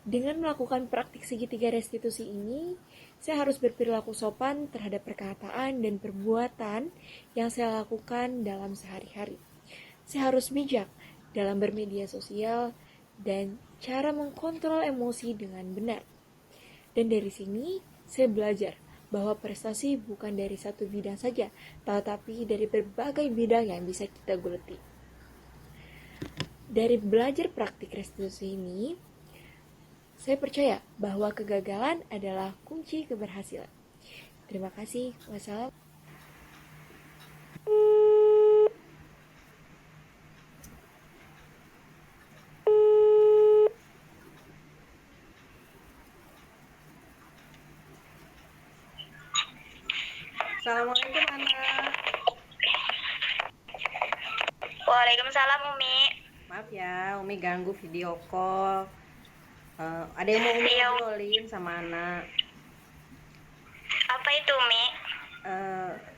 Dengan melakukan praktik segitiga restitusi ini, saya harus berperilaku sopan terhadap perkataan dan perbuatan yang saya lakukan dalam sehari-hari. Saya harus bijak dalam bermedia sosial dan cara mengkontrol emosi dengan benar. Dan dari sini, saya belajar bahwa prestasi bukan dari satu bidang saja, tetapi dari berbagai bidang yang bisa kita geluti. Dari belajar praktik restitusi ini, saya percaya bahwa kegagalan adalah kunci keberhasilan. Terima kasih. Wassalam. Assalamualaikum Ana. Waalaikumsalam Umi. Maaf ya, Umi ganggu video call. Ada yang mau Umi Iya. ngobrolin sama Ana. Apa itu Umi?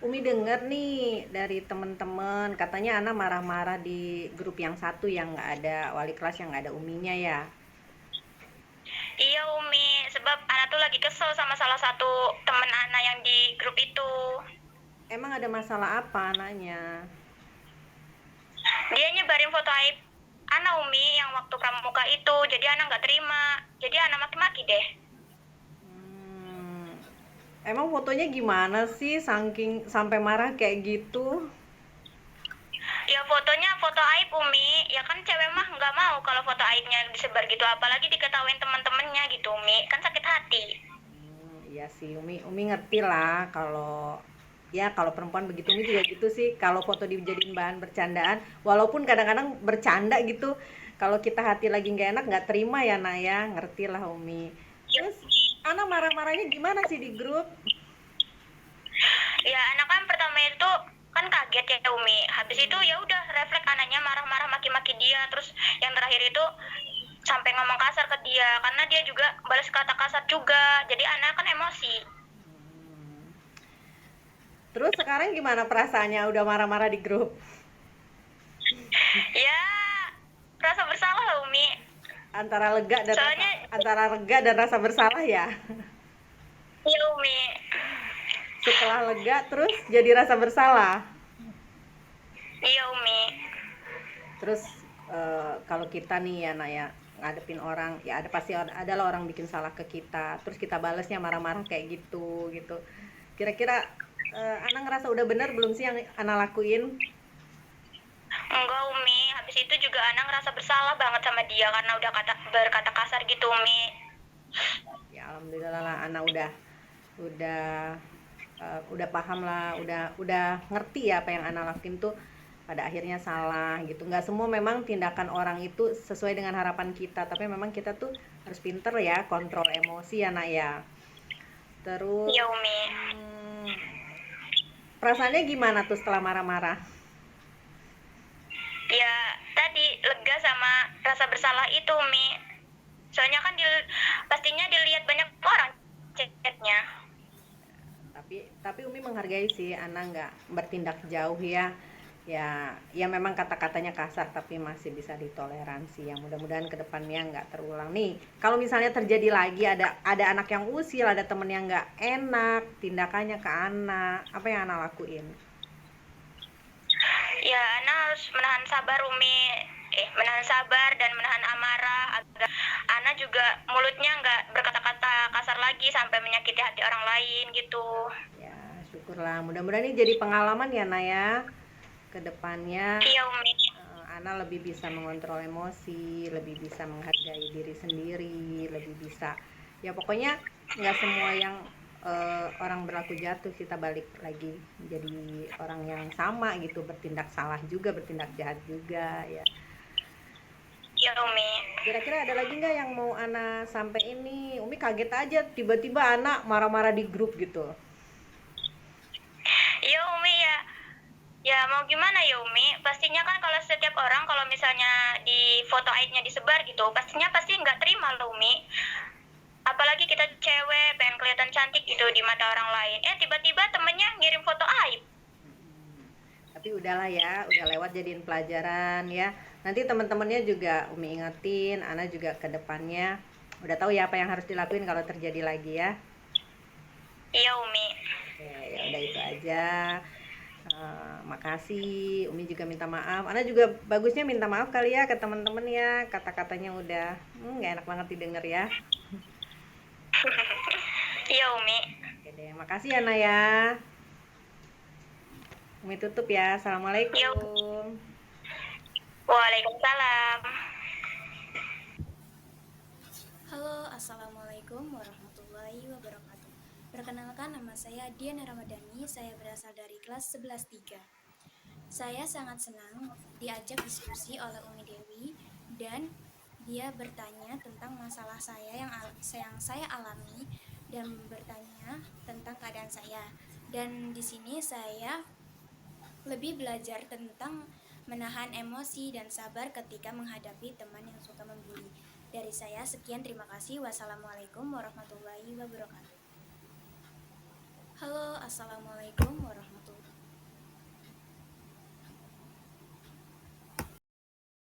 Umi denger nih dari temen-temen katanya Ana marah-marah di grup yang satu yang nggak ada wali kelas, yang nggak ada Uminya ya. Iya Umi, sebab Ana tuh lagi kesel sama salah satu temen Ana yang di grup itu. Emang ada masalah apa Ananya? Dia nyebarin foto aib Ana Umi yang waktu pramuka itu, jadi Ana nggak terima. Jadi Ana maki-maki deh. Emang fotonya gimana sih saking sampai marah kayak gitu? Ya fotonya foto aib Umi, ya kan cewek mah nggak mau kalau foto aibnya disebar gitu, apalagi diketawain teman-temannya gitu Umi, kan sakit hati. Iya sih, Umi ngerti lah kalau perempuan begitu. Umi juga gitu sih, kalau foto dijadiin bahan bercandaan, walaupun kadang-kadang bercanda gitu, kalau kita hati lagi nggak enak nggak terima ya Nak ya, ngerti lah Umi. Terus Ana marah-marahnya gimana sih di grup? Ya anak kan pertama itu kan kaget ya Umi, habis itu ya udah refleks anaknya marah-marah maki-maki dia, terus yang terakhir itu sampai ngomong kasar ke dia karena dia juga balas kata kasar juga, jadi anak kan emosi. Terus sekarang gimana perasaannya udah marah-marah di grup? Ya rasa bersalah lah Umi. Antara lega dan rasa bersalah ya. Iya Umi. Setelah lega terus jadi rasa bersalah. Iya Umi. Terus kalau kita nih ya Nak ya, ngadepin orang ya pasti adalah orang bikin salah ke kita, terus kita balasnya marah-marah kayak gitu. Kira-kira Ana ngerasa udah bener belum sih yang Ana lakuin? Enggak Umi, habis itu juga Ana ngerasa bersalah banget sama dia karena udah berkata kasar gitu Umi. Ya alhamdulillah lah Ana udah paham lah, udah ngerti ya apa yang Ana lakuin tuh pada akhirnya salah gitu. Nggak semua memang tindakan orang itu sesuai dengan harapan kita, tapi memang kita tuh harus pinter ya kontrol emosi ya Nak ya. Terus Iya Umi. Perasaannya gimana tuh setelah marah-marah? Ya tadi lega sama rasa bersalah itu Umi, soalnya kan pastinya dilihat banyak orang chatnya. Tapi Umi menghargai sih Ana nggak bertindak jauh ya memang kata-katanya kasar tapi masih bisa ditoleransi ya, mudah-mudahan kedepannya nggak terulang nih. Kalau misalnya terjadi lagi ada anak yang usil, ada temen yang nggak enak tindakannya ke Ana, apa yang Ana lakuin? Ya Ana harus menahan sabar Umi, menahan sabar dan menahan amarah agar Ana juga mulutnya nggak berkata-kata kasar lagi sampai menyakiti hati orang lain gitu. Ya syukurlah, mudah-mudahan ini jadi pengalaman ya Ana ya, kedepannya. Iya Umi. Ana lebih bisa mengontrol emosi, lebih bisa menghargai diri sendiri, lebih bisa ya pokoknya nggak semua yang orang berlaku jatuh kita balik lagi jadi orang yang sama gitu, bertindak salah juga, bertindak jahat juga ya. Iya Umi. Kira-kira ada lagi nggak yang mau Ana sampai ini? Umi kaget aja tiba-tiba Ana marah-marah di grup gitu. Iya Umi ya mau gimana ya Umi, pastinya kan kalau setiap orang kalau misalnya di foto aibnya disebar gitu pastinya pasti nggak terima loh Umi, apalagi kita cewek pengen kelihatan cantik gitu di mata orang lain, tiba-tiba temennya ngirim foto aib. Tapi udahlah ya, udah lewat, jadiin pelajaran ya. Nanti teman-temannya juga Umi ingetin, Ana juga ke depannya udah tahu ya apa yang harus dilakuin kalau terjadi lagi ya. Iya Umi. Oke, ya udah itu aja. Makasih, Umi juga minta maaf. Ana juga bagusnya minta maaf kali ya ke teman-teman ya, kata-katanya udah nggak enak banget didengar ya. Iya Umi. Oke deh, makasih ya Ana ya. Umi tutup ya. Assalamualaikum. Waalaikumsalam. Halo, Assalamualaikum warahmatullahi wabarakatuh. Perkenalkan, nama saya Diana Ramadhani, saya berasal dari kelas 11-3. Saya sangat senang diajak diskusi oleh Umi Dewi dan dia bertanya tentang masalah saya yang saya alami dan bertanya tentang keadaan saya. Dan di sini saya lebih belajar tentang menahan emosi dan sabar ketika menghadapi teman yang suka membuli. Dari saya sekian, terima kasih. Wassalamualaikum warahmatullahi wabarakatuh. Halo, Assalamualaikum warahmatullahi wabarakatuh.